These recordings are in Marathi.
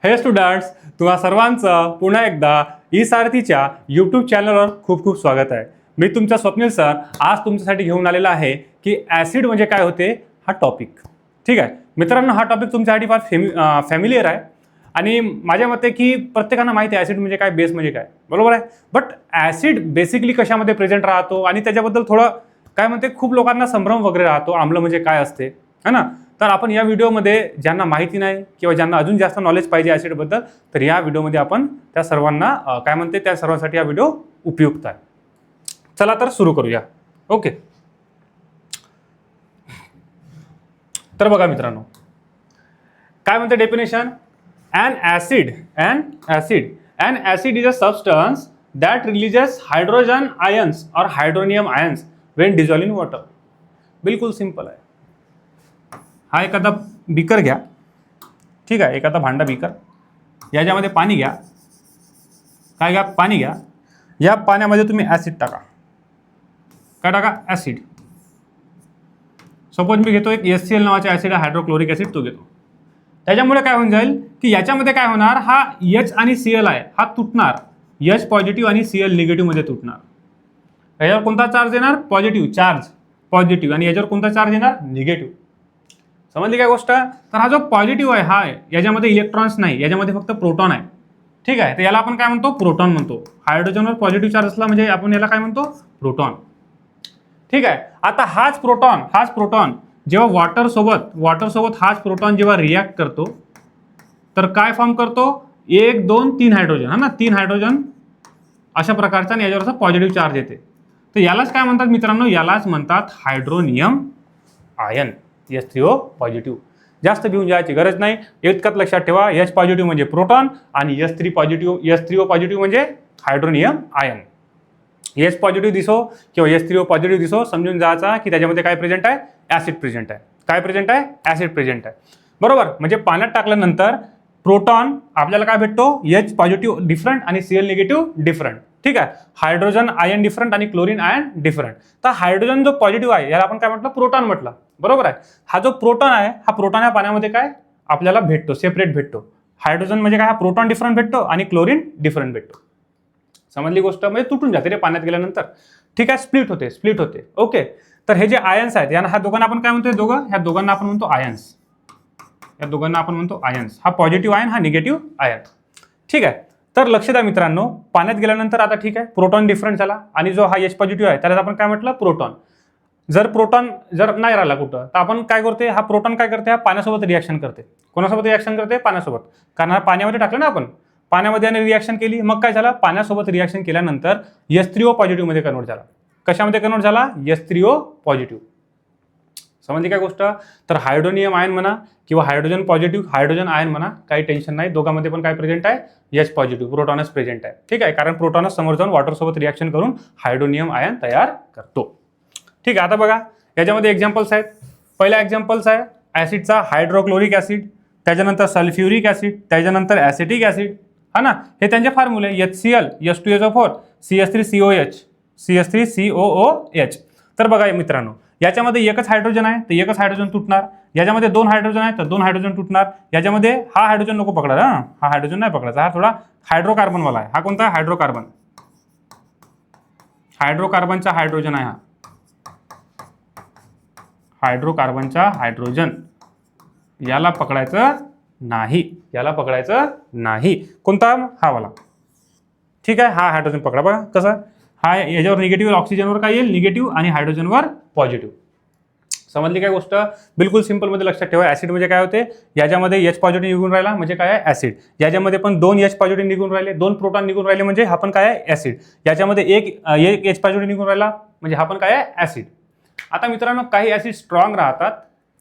हे स्टुडंट्स, तुम्हा सर्वांचं पुन्हा एकदा ई सारथीच्या यूट्यूब चॅनलवर खूप खूप स्वागत आहे. मी तुमचा स्वप्नील सर आज तुमच्यासाठी घेऊन आलेला आहे की ॲसिड म्हणजे काय होते हा टॉपिक. ठीक आहे मित्रांनो, हा टॉपिक तुमच्यासाठी फार फॅमिलियर आहे आणि माझ्या मते की प्रत्येकांना माहिती आहे ॲसिड म्हणजे काय, बेस म्हणजे काय, बरोबर आहे. बट ॲसिड बेसिकली कशामध्ये प्रेझेंट राहतो आणि त्याच्याबद्दल थोडं काय म्हणते खूप लोकांना संभ्रम वगैरे राहतो. आम्ल म्हणजे काय असते है ना. तर आपण या व्हिडिओमध्ये ज्यांना माहिती नाही किंवा ज्यांना अजून जास्त नॉलेज पाहिजे ॲसिडबद्दल, तर या व्हिडिओमध्ये आपण त्या सर्वांना काय म्हणते त्या सर्वांसाठी हा व्हिडिओ उपयुक्त आहे. चला तर सुरू करूया. ओके, तर बघा मित्रांनो काय म्हणते definition. An acid is a substance that releases hydrogen ions or hydronium ions when dissolved in water. बिलकुल सिंपल आहे. हा एखादा बीकर घ्या, ठीक आहे, एखादा भांडा बीकर, याच्यामध्ये पाणी घ्या. काय घ्या? पाणी घ्या. या पाण्यामध्ये तुम्ही ॲसिड टाका. काय टाका? ॲसिड. सपोज मी घेतो एक HCl नावाचे ॲसिड, हायड्रोक्लोरिक ॲसिड तो घेतो. त्याच्यामुळे काय होऊन जाईल की याच्यामध्ये काय होणार, हा H आणि Cl आहे हा तुटणार. H पॉझिटिव्ह आणि Cl निगेटिव्ह मध्ये तुटणार. याच्यावर कोणता चार्ज येणार? Positive charge, positive. आणि याच्यावर कोणता चार्ज येणार? निगेटिव्ह. समजली काय गोष्ट. तर हा जो पॉझिटिव्ह आहे हा याच्यामध्ये इलेक्ट्रॉन्स नाही, याच्यामध्ये फक्त प्रोटॉन आहे. ठीक आहे, तर याला आपण काय म्हणतो? प्रोटॉन म्हणतो. हायड्रोजनवर पॉझिटिव्ह चार्ज असला म्हणजे आपण याला काय म्हणतो? प्रोटॉन. ठीक आहे, आता हाच प्रोटॉन जेव्हा वॉटर सोबत हाच प्रोटॉन जेव्हा रिॲक्ट करतो तर काय फॉर्म करतो? 1 2 3 हायड्रोजन, हा ना, 3 हायड्रोजन अशा प्रकारचा. आणि याच्यावर पॉझिटिव्ह चार्ज येते. तर यालाच काय म्हणतात मित्रांनो? यालाच म्हणतात हायड्रोनियम आयन. H3O positive. जास्त घेऊन जायची गरज नाही, इतकंच लक्षात ठेवा. H पॉझिटिव्ह म्हणजे प्रोटॉन आणि H3O पॉझिटिव्ह म्हणजे हायड्रोनियम आयन. H पॉझिटिव्ह दिसो किंवा H3O पॉझिटिव्ह दिसो, समजून जायचा की त्याच्यामध्ये काय प्रेझेंट आहे? ॲसिड प्रेझेंट आहे. काय प्रेझेंट आहे? ॲसिड प्रेझेंट आहे. बरोबर. म्हणजे पाण्यात टाकल्यानंतर प्रोटॉन आपल्याला काय भेटतो? H पॉझिटिव्ह डिफरंट आणि Cl निगेटिव्ह डिफरंट. ठीक आहे, हायड्रोजन आयन डिफरंट आणि क्लोरीन आयन डिफरंट. तर हायड्रोजन जो पॉझिटिव्ह आहे याला आपण काय म्हटलं? प्रोटॉन म्हटलं. बरोबर आहे. हा जो प्रोटॉन आहे हा प्रोटॉन या पाण्यामध्ये काय आपल्याला भेटतो? सेपरेट भेटतो. हायड्रोजन म्हणजे काय? हा प्रोटॉन डिफरंट भेटतो आणि क्लोरीन डिफरंट भेटतो. समजली गोष्ट. म्हणजे तुटून जाते रे पाण्यात गेल्यानंतर. ठीक आहे, स्प्लिट होते. ओके, तर हे जे आयन्स आहेत ह्या दोघांना आपण काय म्हणतो? ह्या दोघांना आपण म्हणतो आयन्स. या दोघांना आपण म्हणतो आयन्स. हा पॉझिटिव्ह आयन, हा निगेटिव्ह आयन. ठीक आहे, तर लक्ष द्या मित्रांनो, पाण्यात गेल्यानंतर आता ठीक आहे प्रोटॉन डिफरंट झाला आणि जो हा H पॉझिटिव्ह आहे त्याला आपण काय म्हटलं? प्रोटॉन. प्रोटॉन जर नाही राहिला कुठं तर आपण काय करते? हा प्रोटॉन काय करते? हा पाण्यासोबत रिॲक्शन करते. कोणासोबत रिॲक्शन करते? पाण्यासोबत. कारण हा पाण्यामध्ये टाकलं ना आपण, पाण्यामध्ये आणि रिॲक्शन केली, मग काय झालं? पाण्यासोबत रिॲक्शन केल्यानंतर H3O पॉझिटिव्ह मध्ये कन्वर्ट झाला. कशामध्ये कन्वर्ट झाला? H3O positive. समजली काय गोष्ट. तर हायड्रोनियम आयन म्हणा किंवा हायड्रोजन पॉझिटिव्ह हायड्रोजन आयन म्हणा, काही टेन्शन नाही, दोघांमध्ये पण काय प्रेझेंट आहे? H पॉझिटिव्ह, प्रोटॉनच प्रेझेंट आहे. ठीक आहे, कारण प्रोटॉनच समोर जाऊन वॉटरसोबत रिॲक्शन करून हायड्रोनियम आयन तयार करतो. ठीक आहे, आता बघा याच्यामध्ये एक्झाम्पल्स आहेत. पहिला एक्झाम्पल्स आहे ॲसिडचा हायड्रोक्लोरिक ॲसिड, त्याच्यानंतर सल्फ्युरिक ॲसिड, त्याच्यानंतर ॲसिटिक ॲसिड, हा ना. हे त्यांचे फॉर्म्युले HCl, H2SO4, CH3COH, CH3COOH. तर बघा मित्रांनो, याच्यामध्ये एकच हायड्रोजन आहे तर एकच हायड्रोजन तुटणार. याच्यामध्ये 2 हायड्रोजन आहे तर 2 हायड्रोजन तुटणार. याच्यामध्ये हा हायड्रोजन नको पकडायला, हा हायड्रोजन नाही पकडायचा, हा थोडा हायड्रोकार्बनवाला आहे. हा कोणता? हायड्रोकार्बन. हायड्रोकार्बनचा हायड्रोजन आहे हा. हायड्रोकार्बनचा हायड्रोजन याला पकडायचं नाही. कोणता? हा वाला. ठीक आहे, हा हायड्रोजन पकडा. बघा कसं, हा याच्यावर निगेटिव्ह, ऑक्सिजनवर काय येईल? निगेटिव्ह आणि हायड्रोजनवर पॉझिटिव्ह. समजली काय गोष्ट. बिलकुल सिंपल मध्ये लक्षात ठेवा. ऍसिड म्हणजे काय होते? याच्यामध्ये H पॉझिटिव्ह निघून राहिला म्हणजे काय आहे? ऍसिड. याच्यामध्ये पण 2 H पॉझिटिव्ह निघून राहिले, 2 प्रोटॉन निघून राहिले म्हणजे हा पण काय आहे? ऍसिड. याच्यामध्ये एक H पॉझिटिव्ह निघून राहिला म्हणजे हा पण काय आहे? ऍसिड. आता मित्रांनो, काही ऍसिड स्ट्रॉंग राहतात,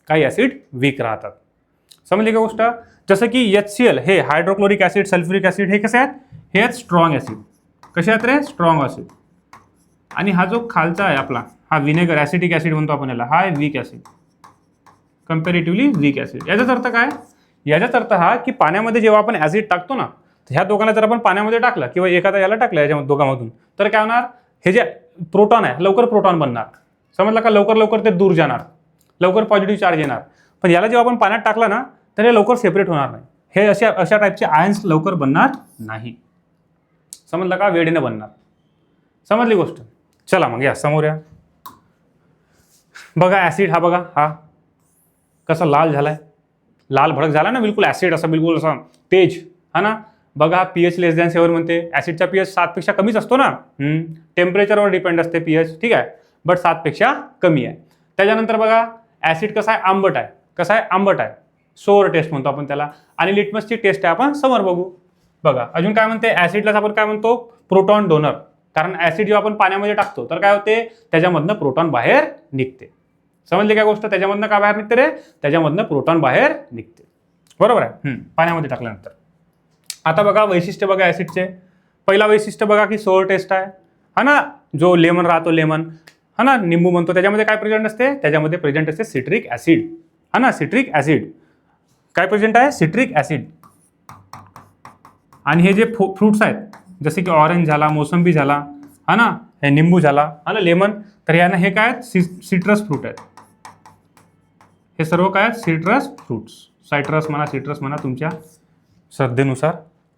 काही ऍसिड वीक राहतात. समजली का गोष्ट. जसं की HCl हे हायड्रोक्लोरिक ऍसिड, सल्फ्युरिक ऍसिड हे कसे आहेत? हे आहेत स्ट्रॉंग ऍसिड. कसे आहेत रे? Strong acid. आणि हा जो खालचा आहे आपला, हा विनेगर ऍसिटिक ऍसिड म्हणतो आपण याला, हा आहे weak acid. Comparatively weak acid. याचाच अर्थ काय? याचाच अर्थ हा की पाण्यामध्ये जेव्हा आपण ऍसिड टाकतो ना, तर ह्या दोघांना जर आपण पाण्यामध्ये टाकलं किंवा एखादा याला टाकलं याच्यामध्ये दोघांमधून, तर काय होणार? हे जे प्रोटॉन आहे लवकर प्रोटॉन बनणार. समजलं का. लवकर ते दूर जाणार, लवकर पॉझिटिव्ह चार्ज येणार. पण याला जेव्हा आपण पाण्यात टाकला ना तर हे लवकर सेपरेट होणार नाही. हे अशा टाईपचे आयन्स लवकर बनणार नाही. समजलं का? वेळेने बनणार. समजली गोष्ट? चला मग या समोर या. बघा ॲसिड हा, बघा हा कसा लाल झालाय, लाल भडक झाला ना, बिलकुल ॲसिड असा, बिलकुल असा तेज, हा ना. बघा pH लेस दॅन 7 म्हणते. ॲसिडचा pH 7 पेक्षा कमीच असतो ना. टेम्परेचरवर डिपेंड असते pH, ठीक आहे, बट 7 पेक्षा कमी आहे. त्याच्यानंतर बघा ॲसिड कसा आहे, आंबट आहे. कसा आहे, आंबट आहे. सोअर टेस्ट म्हणतो आपण त्याला. आणि लिटमसची टेस्ट आहे, आपण समोर बघू. बघा अजून काय म्हणते, ॲसिडलाच आपण काय म्हणतो, प्रोटॉन डोनर. कारण ॲसिड जेव्हा आपण पाण्यामध्ये टाकतो तर काय होते, त्याच्यामधनं प्रोटॉन बाहेर निघते. समजली काय गोष्ट? त्याच्यामधनं का बाहेर निघते रे? त्याच्यामधनं प्रोटॉन बाहेर निघते. बरोबर आहे, पाण्यामध्ये टाकल्यानंतर. आता बघा वैशिष्ट्य बघा ॲसिडचे. पहिला वैशिष्ट्य बघा की सोअर टेस्ट आहे, हा ना. जो लेमन राहतो, लेमन, हा ना, निंबू म्हणतो, त्याच्यामध्ये काय प्रेझेंट असते, त्याच्यामध्ये प्रेझेंट असते सिट्रिक ॲसिड, हा ना. सिट्रिक ॲसिड काय प्रेझेंट आहे, सिट्रिक ॲसिड. आणि हे जे फ्रुट्स आहेत जसे की ऑरेंज झाला, मोसंबी झाला, हा ना, हे निंबू झाला, हा ना, लेमन, तर यांना हे काय आहेत, सिट्रस फ्रूट आहेत. हे सर्व काय आहेत, सिट्रस फ्रुट्स. सायट्रस म्हणा, सिट्रस म्हणा, तुमच्या श्रद्धेनुसार,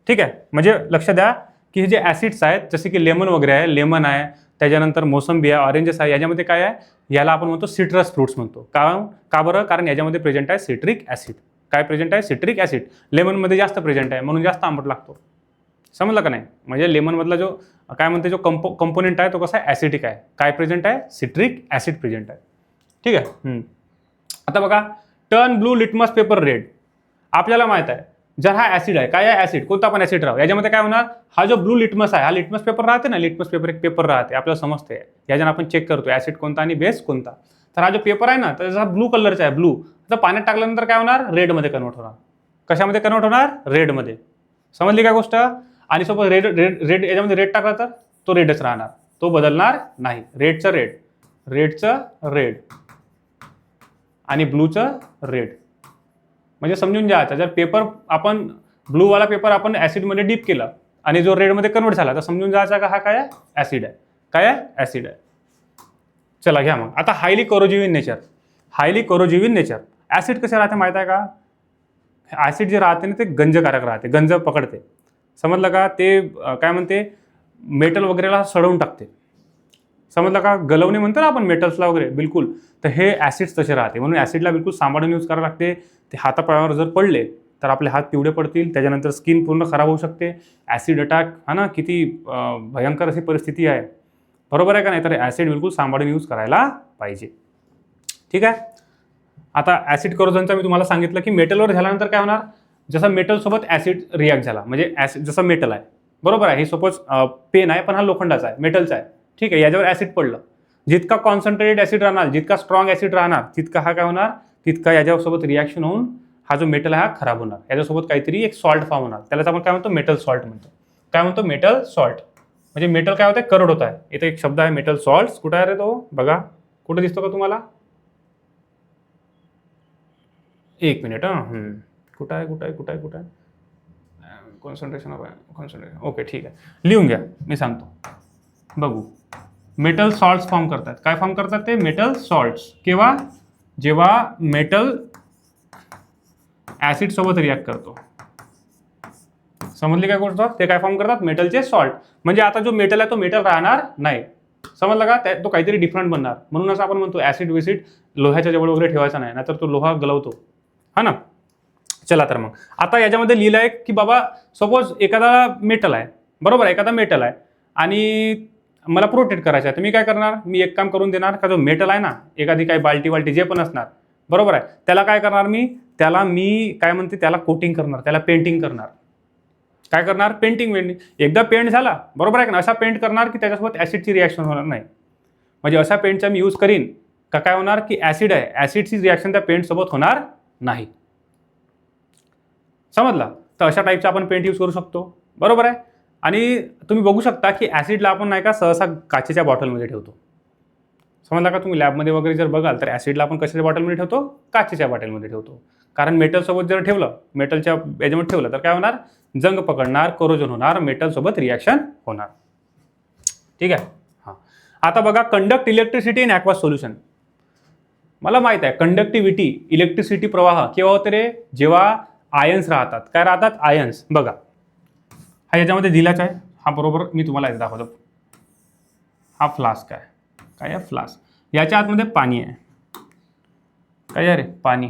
ठीक आहे. म्हणजे लक्ष द्या की हे जे ॲसिड्स आहेत जसे की लेमन वगैरे आहे, लेमन आहे, त्याच्यानंतर मोसंबी आहे, ऑरेंजेस आहे, याच्यामध्ये काय आहे, याला आपण म्हणतो सिट्रस फ्रुट्स म्हणतो. का बरं? कारण याच्यामध्ये प्रेझेंट आहे सिट्रिक ॲसिड. काय प्रेझेंट आहे, सिट्रिक ॲसिड. लेमनमध्ये जास्त प्रेझेंट आहे म्हणून जास्त आंबट लागतो. समजलं का नाही? म्हणजे लेमनमधला जो काय म्हणते, जो कंपोनेंट आहे तो कसा आहे, ॲसिडिक आहे. काय प्रेझेंट आहे, सिट्रिक ॲसिड प्रेझेंट आहे, ठीक आहे. आता बघा turn blue litmus paper red. आपल्याला माहित आहे जर हा ॲसिड आहे, काय आहे, ॲसिड, कोणता पण ॲसिड राहू, याच्यामध्ये काय होणार, हा जो ब्लू लिटमस आहे, हा लिटमस पेपर राहते ना, लिटमस पेपर एक पेपर राहते, आपल्याला समजते, याच्यानं आपण चेक करतो ॲसिड कोणता आणि बेस कोणता. तर हा जो पेपर आहे ना, तर हा ब्लू कलरचा आहे, ब्लू. तर पाण्यात टाकल्यानंतर काय होणार, रेडमध्ये कन्वर्ट होणार. कशामध्ये कन्वर्ट होणार, रेडमध्ये. समजली काय गोष्ट? आणि सोबत रेड रेड रेड याच्यामध्ये रेड टाकला तर तो रेडच राहणार, तो बदलणार नाही. रेडचं रेड, रेडचं रेड आणि ब्लूचं रेड. म्हणजे समजून घ्यायचं, जर पेपर आपण ब्लूवाला पेपर आपण ॲसिडमध्ये डीप केला आणि जो रेडमध्ये कन्वर्ट झाला तर समजून जायचा का हा काय आहे, ॲसिड आहे. काय आहे, ॲसिड आहे. चला घ्या मग. आता highly corrosive in nature. Highly corrosive in nature. Acid कसे राहते माहिती आहे का? ॲसिड जे राहते ना ते गंजकारक राहते, गंज पकडते. समजलं का? ते काय म्हणते, मेटल वगैरेला सडवून टाकते. समजलं का? गलवणे म्हणतो ना आपण मेटल्सला वगैरे, बिलकुल. तर हे ॲसिड्स तसे राहते, म्हणून ॲसिडला बिलकुल सांभाळून यूज करावं लागते. ते हातापायावर जर पडले तर आपले हात पिवळे पडतील, त्याच्यानंतर स्किन पूर्ण खराब होऊ शकते. ॲसिड अटॅक, हा ना, किती भयंकर अशी परिस्थिती आहे. बरोबर आहे का नाही? तर ॲसिड बिलकुल सांभाळून यूज करायला पाहिजे, ठीक आहे. आता ॲसिड कोरोजनचा मी तुम्हाला सांगितलं की मेटलवर झाल्यानंतर काय होणार, जसं मेटलसोबत ॲसिड रिॲक्ट झाला, म्हणजे ॲसिड जसं मेटल आहे, बरोबर आहे, हे सपोज पेन आहे पण हा लोखंडाचा आहे, मेटलचा आहे, ठीक आहे. याच्यावर ॲसिड पडलं, जितका कॉन्सन्ट्रेटेड ॲसिड राहणार, जितका स्ट्रॉंग ॲसिड राहणार, तितका हा काय होणार, तितका याच्यासोबत रिॲक्शन होऊन हा जो मेटल आहे हा खराब होणार. याच्यासोबत काहीतरी एक सॉल्ट फॉर्म होणार, त्यालाच आपण काय म्हणतो, मेटल सॉल्ट म्हणतो. काय म्हणतो, मेटल सॉल्ट. म्हणजे मेटल काय होतं, करड होत आहे. इथे एक शब्द आहे मेटल सॉल्ट. कुठे आहे रे तो, बघा कुठे दिसतो का तुम्हाला? एक मिनिट, कुठं आहे, कुठं आहे, कुठं आहे, कुठं आहे, कॉन्सन्ट्रेशन ऑफ कॉन्सन्ट्रेशन. ओके, ठीक आहे, लिहून घ्या, मी सांगतो. बघू, मेटल सॉल्ट्स फॉर्म करतात. काय फॉर्म करतात ते, मेटल सॉल्ट्स. केव्हा, जेव्हा मेटल ॲसिड सोबत रिॲक्ट करतो. समजली काय गोष्ट? ते काय फॉर्म करतात, मेटलचे सॉल्ट. म्हणजे आता जो मेटल आहे तो मेटल राहणार नाही. समजलं का? तो काहीतरी डिफरंट बनणार. म्हणून असं आपण म्हणतो ॲसिड विसिड लोह्याच्या जवळ वगैरे ठेवायचा नाही, नाहीतर तो लोहा गलवतो, हा ना. चला तर मग आता याच्यामध्ये लिहिलं आहे की बाबा सपोज एखादा मेटल आहे, बरोबर, एखादा मेटल आहे आणि मला प्रोटेक्ट करायचं आहे, तर मी काय करणार, मी एक काम करून देणार का, जो मेटल आहे ना, एखादी काही बाल्टी वाल्टी जे पण असणार, बरोबर आहे, त्याला काय करणार मी, काय म्हणते, त्याला कोटिंग करणार, त्याला पेंटिंग करणार. काय करणार, पेंटिंग. एकदा पेंट झाला, बरोबर आहे का, असा पेंट करणार की त्याच्यासोबत ॲसिडची रिॲक्शन होणार नाही. म्हणजे अशा पेंटचा मी यूज करीन का काय होणार की ॲसिड आहे, ॲसिडची रिॲक्शन त्या पेंटसोबत होणार नाही. समजला? तर अशा टाईपचा आपण पेंट यूज करू शकतो, बरोबर आहे. आणि तुम्ही बघू शकता की ॲसिडला आपण नाही का सहसा काचेच्या बॉटलमध्ये ठेवतो. समजला का? तुम्ही लॅबमध्ये वगैरे जर बघाल तर ॲसिडला आपण कशाच्या बॉटलमध्ये ठेवतो, काचेच्या बॉटलमध्ये ठेवतो. कारण मेटलसोबत जर ठेवलं, मेटलच्या याच्यामध्ये ठेवलं तर काय होणार, जंग पकडणार, कोरोजन होणार, मेटलसोबत रिॲक्शन होणार, ठीक आहे. हां, आता बघा, conduct electricity in aqua solution. मला माहित आहे कंडक्टिव्हिटी, इलेक्ट्रिसिटी प्रवाह केव्हा होते रे, जेव्हा आयन्स राहतात. काय राहतात? आयन्स. बघा हा याच्यामध्ये दिलाच आहे. हा बरोबर मी तुम्हाला एकदा दाखवतो. हा फ्लास्क आहे. काय आहे? फ्लास्क. याच्या आतमध्ये पाणी आहे. काय आहे रे? पाणी.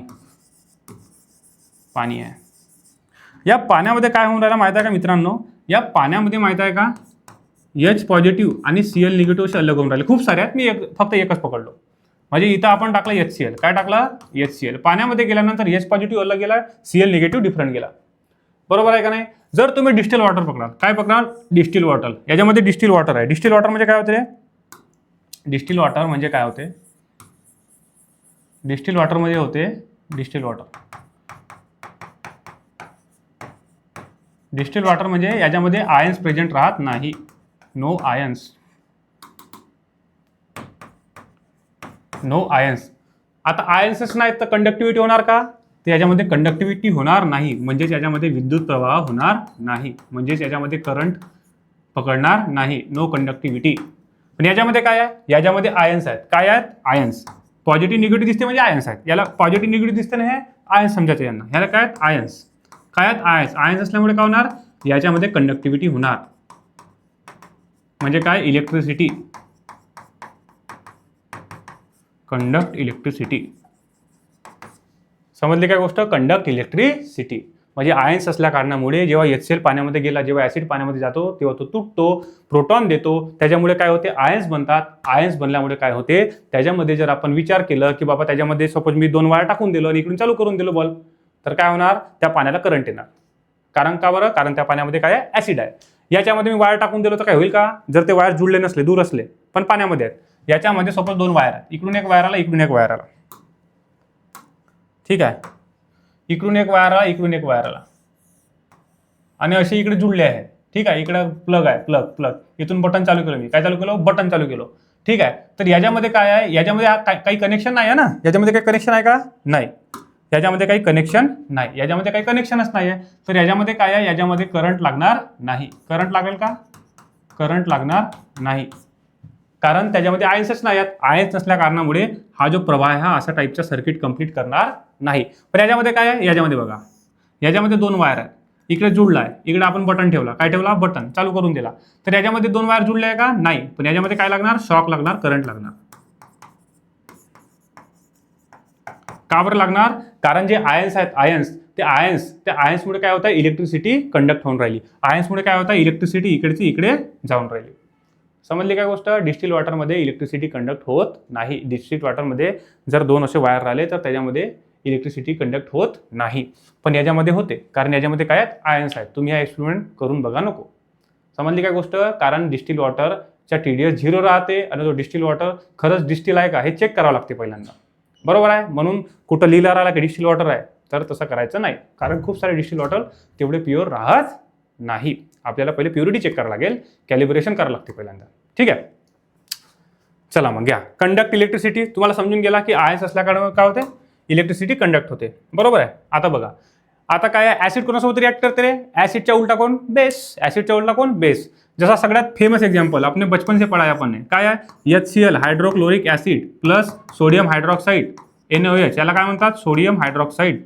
पाणी आहे. या पाण्यामध्ये काय होऊन राहिलं माहिती आहे का मित्रांनो? या पाण्यामध्ये माहिती आहे का H पॉझिटिव्ह आणि Cl निगेटिव्ह असे अलग होऊन राहिले. खूप सारे आहेत. मी फक्त एकच पकडलो. म्हणजे इथं आपण टाकलं HCl. काय टाकलं? HCl. पाण्यामध्ये गेल्यानंतर H पॉझिटिव्ह अलग गेला, Cl निगेटिव्ह डिफरंट गेला. बरोबर आहे का नाही? जर तुम्ही डिस्टिल वॉटर पकडाल, काय पकडाल? Distil water. याच्यामध्ये डिस्टिल वॉटर आहे. डिस्टिल वॉटर म्हणजे काय होते? डिस्टिल वॉटर म्हणजे काय होते? डिस्टिल वॉटर मध्ये होते डिस्टिल वॉटर. डिस्टिल वॉटर म्हणजे याच्यामध्ये आयन्स प्रेझेंट राहत नाही. No ions. No ions. आता आयन्सच नाहीत तर कंडक्टिव्हिटी होणार का? तर याच्यामध्ये कंडक्टिव्हिटी होणार नाही. म्हणजेच याच्यामध्ये विद्युत प्रवाह होणार नाही. म्हणजेच याच्यामध्ये करंट पकडणार नाही. No conductivity. पण याच्यामध्ये काय आहे? याच्यामध्ये आयन्स आहेत. काय आहेत? आयन्स. पॉझिटिव्ह निगेटिव्ह दिसते म्हणजे आयन्स आहेत. याला पॉझिटिव्ह निगेटिव्ह दिसते ना, हे आयन्स समजायचे यांना. ह्याला काय आहेत? आयन्स. काय आहेत? आयन्स. आयन्स असल्यामुळे काय होणार? याच्यामध्ये कंडक्टिव्हिटी होणार. म्हणजे काय? इलेक्ट्रिसिटी. Conduct electricity. समजली काय गोष्ट? Conduct electricity. म्हणजे आयन्स असल्या कारणामुळे जेव्हा HCl पाण्यामध्ये गेला, जेव्हा ऍसिड पाण्यामध्ये जातो तेव्हा तो तुटतो, प्रोटॉन देतो. त्याच्यामुळे काय होते? आयन्स बनतात. आयन्स बनल्यामुळे काय होते? त्याच्यामध्ये जर आपण विचार केलं की बाबा त्याच्यामध्ये सपोज मी 2 वायर टाकून दिलो आणि इकडून चालू करून दिलो बल्ब, तर काय होणार? त्या पाण्याला करंट येणार. कारण का बरं? कारण त्या पाण्यामध्ये काय आहे? ऍसिड आहे. याच्यामध्ये मी वायर टाकून दिलो तर काय होईल का? जर ते वायर जुळले नसले, दूर असले, पण पाण्यामध्ये आहेत, याच्यामध्ये सपोज 2 वायर आहेत. इकडून एक वायर आला, इकडून एक वायर आला. ठीक आहे. इकडून एक वायर आला, इकडून एक वायर आला आणि असे इकडे जुळले आहे. ठीक आहे. इकडे प्लग आहे. प्लग. इथून बटन चालू केलं मी. काय चालू केलं? बटन चालू केलं. ठीक आहे. तर याच्यामध्ये काय आहे? याच्यामध्ये काही कनेक्शन नाही आहे ना? याच्यामध्ये काही कनेक्शन आहे का? नाही. याच्यामध्ये काही कनेक्शन नाही. याच्यामध्ये काही कनेक्शनच नाही आहे. तर याच्यामध्ये काय आहे? याच्यामध्ये करंट लागणार नाही. करंट लागेल का? करंट लागणार नाही. कारण त्याच्यामध्ये आयन्सच नाही आहेत. आयन्स नसल्या कारणामुळे हा जो प्रवाह आहे हा असा टाईपचा सर्किट कंप्लीट करणार नाही. पण याच्यामध्ये काय आहे? याच्यामध्ये बघा, याच्यामध्ये 2 वायर आहेत. इकडे जुळला आहे, इकडे आपण बटन ठेवला. काय ठेवला? बटन चालू करून दिला. तर याच्यामध्ये 2 वायर जुळले आहे का? नाही. पण याच्यामध्ये काय लागणार? शॉक लागणार, करंट लागणार. का बरं लागणार? कारण जे आयन्स आहेत, त्या आयन्समुळे काय होतं? इलेक्ट्रिसिटी कंडक्ट होऊन राहिली. आयन्समुळे काय होतं? इलेक्ट्रिसिटी इकडची इकडे जाऊन राहिली. समजली काय गोष्ट? डिस्टिल वॉटरमध्ये इलेक्ट्रिसिटी कंडक्ट होत नाही. डिस्टिल वॉटरमध्ये जर 2 असे वायर राहिले तर त्याच्यामध्ये इलेक्ट्रिसिटी कंडक्ट होत नाही. पण याच्यामध्ये होते. कारण याच्यामध्ये काय आहेत? आयन्स आहेत. तुम्ही हा एक्सपेरिमेंट करून बघा नको. समजली काय गोष्ट? कारण डिस्टिल वॉटरच्या TDS 0 राहते आणि तो डिस्टिल वॉटर खरंच डिस्टिल आहे का हे चेक करावं लागते पहिल्यांदा. बरोबर आहे? म्हणून कुठं लिहिलं राहिला की डिस्टिल वॉटर आहे तर तसं करायचं नाही. कारण खूप सारे डिस्टिल वॉटर तेवढे प्युअर राहत नाही. आपल्याला पहिले प्युरिटी चेक करावं लागेल, कॅलिब्रेशन करावं लागते पहिल्यांदा. ठीक आहे. चला मग घ्या. कंडक्ट इलेक्ट्रिसिटी तुम्हाला समजून गेला की आयन्स असल्याकडे काय होते? इलेक्ट्रिसिटी कंडक्ट होते. बरोबर आहे? आता बघा, आता काय आहे? ऍसिड कोणासोबत रिॲक्ट करते रे? ऍसिडच्या उलटा कोण? बेस. ऍसिडच्या उलटा कोण? बेस. जसा सगळ्यात फेमस एग्जाम्पल अपने बचपन से पढ़ा है अपन ने, काय आहे? HCl hydrochloric acid plus sodium hydroxide NaOH. याला काय म्हणतात? Sodium hydroxide.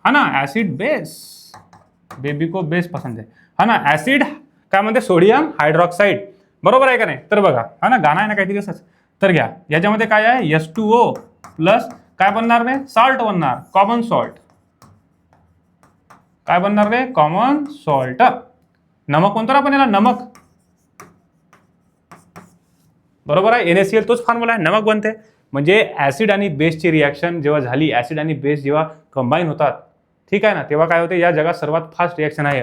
हा ना, ऍसिड बेस. बेबी को बेस पसंद है. हा ना, ऍसिड काय म्हणते? Sodium hydroxide. बरोबर आहे का नाही? तर बघा, हा ना, गाणं आहे ना काहीतरी असंच. तर घ्या, याच्यामध्ये काय आहे? H2O प्लस काय बनणार रे? सॉल्ट बनणार, कॉमन सॉल्ट. काय बनणार रे? Common salt. नमक म्हणतो ना आपण याला, नमक. बरोबर आहे? NaCl तोच फॉर्म्युला आहे, नमक बनते. म्हणजे ऍसिड आणि बेसची रिॲक्शन जेव्हा झाली, ऍसिड आणि बेस जेव्हा कंबाईन होतात, ठीक आहे ना, तेव्हा काय होते? या जगात सर्वात फास्ट रिॲक्शन आहे.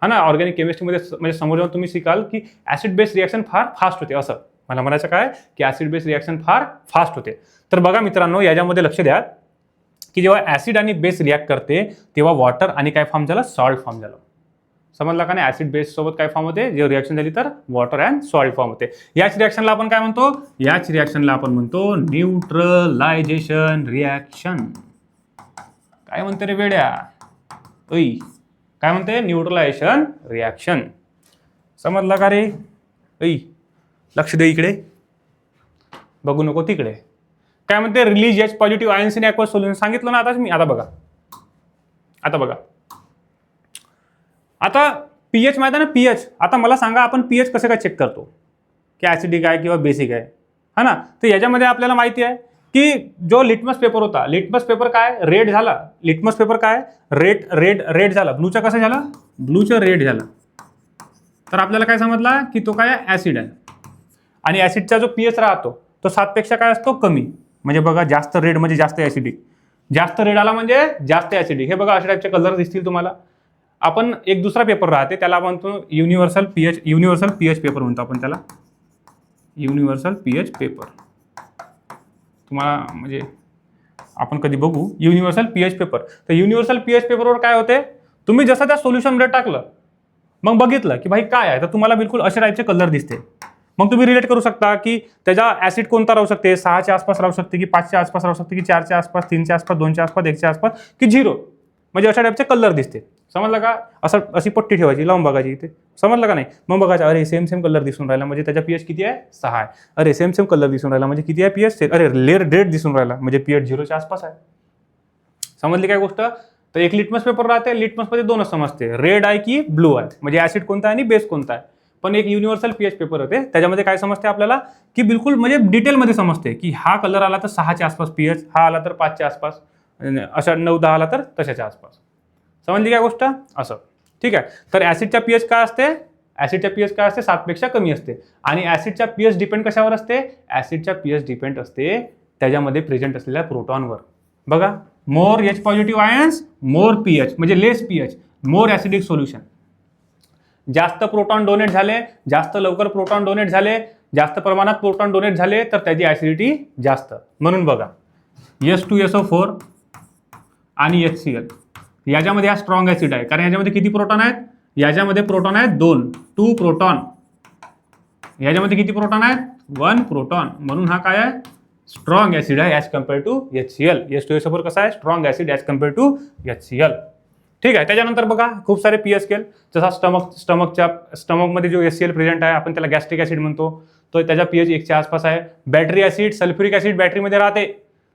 हा ना, ऑर्गॅनिक केमिस्ट्रीमध्ये म्हणजे समोर जाऊन तुम्ही शिकाल की ऍसिड बेस रिॲक्शन फार फास्ट होते. असं मला म्हणायचं काय की ऍसिड बेस रिॲक्शन फार फास्ट होते. तर बघा मित्रांनो, याच्यामध्ये लक्ष द्या की जेव्हा ऍसिड आणि बेस रिॲक्ट करते तेव्हा वॉटर आणि काय फॉर्म झालं? सॉल्ट फॉर्म झालं. समजला का नाही? ऍसिड बेस सोबत काय फॉर्म होते? जेव्हा रिॲक्शन झाली तर वॉटर अँड सॉल्ट फॉर्म होते. याच रिॲक्शनला आपण काय म्हणतो? याच रिॲक्शनला आपण म्हणतो न्यूट्रलायझेशन रिॲक्शन. काय म्हणते रे वेड्या? काय म्हणते? Neutralisation reaction. समजला का रे? लक्ष दे इकडे, बघू नको तिकडे. काय म्हणते? Release H positive ions in aqueous solution. सांगितलं ना आताच मी. आता बघा, आता बघा, आता पीएच माहिती आहे ना, पीएच. आता मला सांगा आपण पीएच कसं काय चेक करतो की ॲसिडिक आहे किंवा बेसिक आहे, हा ना. तर याच्यामध्ये आपल्याला माहिती आहे की जो लिटमस पेपर होता, लिटमस पेपर काय रेड झाला, लिटमस पेपर काय रेड झाला, ब्लूचा कसं झाला, ब्लूचं रेड झाला. तर आपल्याला काय समजला की तो काय ॲसिड आहे. आणि ॲसिडचा जो पीएच राहतो तो 7 पेक्षा काय असतो, कमी. म्हणजे बघा जास्त रेड म्हणजे जास्त ॲसिडिक, जास्त रेड आला म्हणजे जास्त ॲसिडिक. हे बघा अशा टाईपचे कलर दिसतील तुम्हाला. आपण एक दुसरा पेपर राहते त्याला म्हणतो युनिव्हर्सल पीएच पेपर म्हणतो आपण त्याला, युनिव्हर्सल पीएच पेपर. तुम्हाला म्हणजे आपण कधी बघू युनिव्हर्सल पीएच पेपर. तर युनिव्हर्सल पीएच पेपरवर काय होते, तुम्ही जसं त्या सोल्युशनमध्ये टाकलं मग बघितलं की भाई काय आहे, तर तुम्हाला बिलकुल अशा टाईपचे कलर दिसते. मग तुम्ही रिलेट करू शकता की त्याचा ऍसिड कोणता राहू शकते, 6च्या आसपास राहू शकते की 5च्या आसपास राहू शकते की 4च्या आसपास, 3च्या आसपास, 2च्या आसपास, 1च्या आसपास की 0. म्हणजे अशा टाईपचे कलर दिसते. समजलं का. अशी पट्टी ठेवायची, लावून बघायची इथे. समजलं का नाही. मग बघायचं अरे सेम कलर दिसून राहिला म्हणजे त्याचा पीएच किती आहे, 6 आहे. अरे सेम कलर दिसून राहिला म्हणजे किती आहे पीएच, अरे रेड दिसून राहिला म्हणजे पीएच 0च्या आसपास आहे. समजली काय गोष्ट. तर एक लिटमस पेपर राहते, लिटमसमध्ये 2च समजते, रेड आहे की ब्लू आहे, म्हणजे ऍसिड कोणता आहे आणि बेस कोणता आहे. पण एक युनिव्हर्सल पीएच पेपर होते त्याच्यामध्ये काय समजते आपल्याला की बिलकुल म्हणजे डिटेलमध्ये समजते की हा कलर आला तर 6च्या आसपास पीएच, हा आला तर 5च्या आसपास, अशा 9-10 आला तर तशाच्या आसपास. समजली काय गोष्ट. असं ठीक आहे. तर ऍसिडच्या पीएच काय असते, ऍसिडच्या पीएच काय असते, 7 पेक्षा कमी असते. आणि ऍसिडच्या पीएच डिपेंड कशावर असते, ऍसिडच्या पीएच डिपेंड असते त्याच्यामध्ये प्रेझेंट असलेल्या प्रोटॉनवर. बघा मोर एच पॉझिटिव्ह आयन्स मोर पीएच, म्हणजे लेस पीएच मोर ऍसिडिक सोल्युशन. जास्त प्रोटॉन डोनेट झाले, जास्त लवकर प्रोटॉन डोनेट झाले, जास्त प्रमाणात प्रोटॉन डोनेट झाले तर त्याची ऍसिडिटी जास्त. म्हणून बघा H2SO4 आणि HCl याच्यामध्ये हा स्ट्रॉंग ऍसिड आहे. कारण याच्यामध्ये किती प्रोटॉन आहेत, याच्यामध्ये प्रोटॉन आहेत 2 प्रोटॉन. याच्यामध्ये किती प्रोटॉन आहेत, 1 प्रोटॉन. म्हणून हा काय आहे, स्ट्रॉंग ऍसिड आहे as compare to HCl. H2SO4 कसा आहे, strong acid as compare to HCl. ठीक आहे. त्याच्यानंतर बघा खूप सारे पीएच स्केल, जसा स्टमकमध्ये जो HCl प्रेझेंट आहे आपण त्याला गॅस्ट्रिक ऍसिड म्हणतो, तो त्याचा पीएच 1च्या आसपास आहे. बॅटरी ऍसिड, सल्फ्युरिक ऍसिड बॅटरीमध्ये राहते,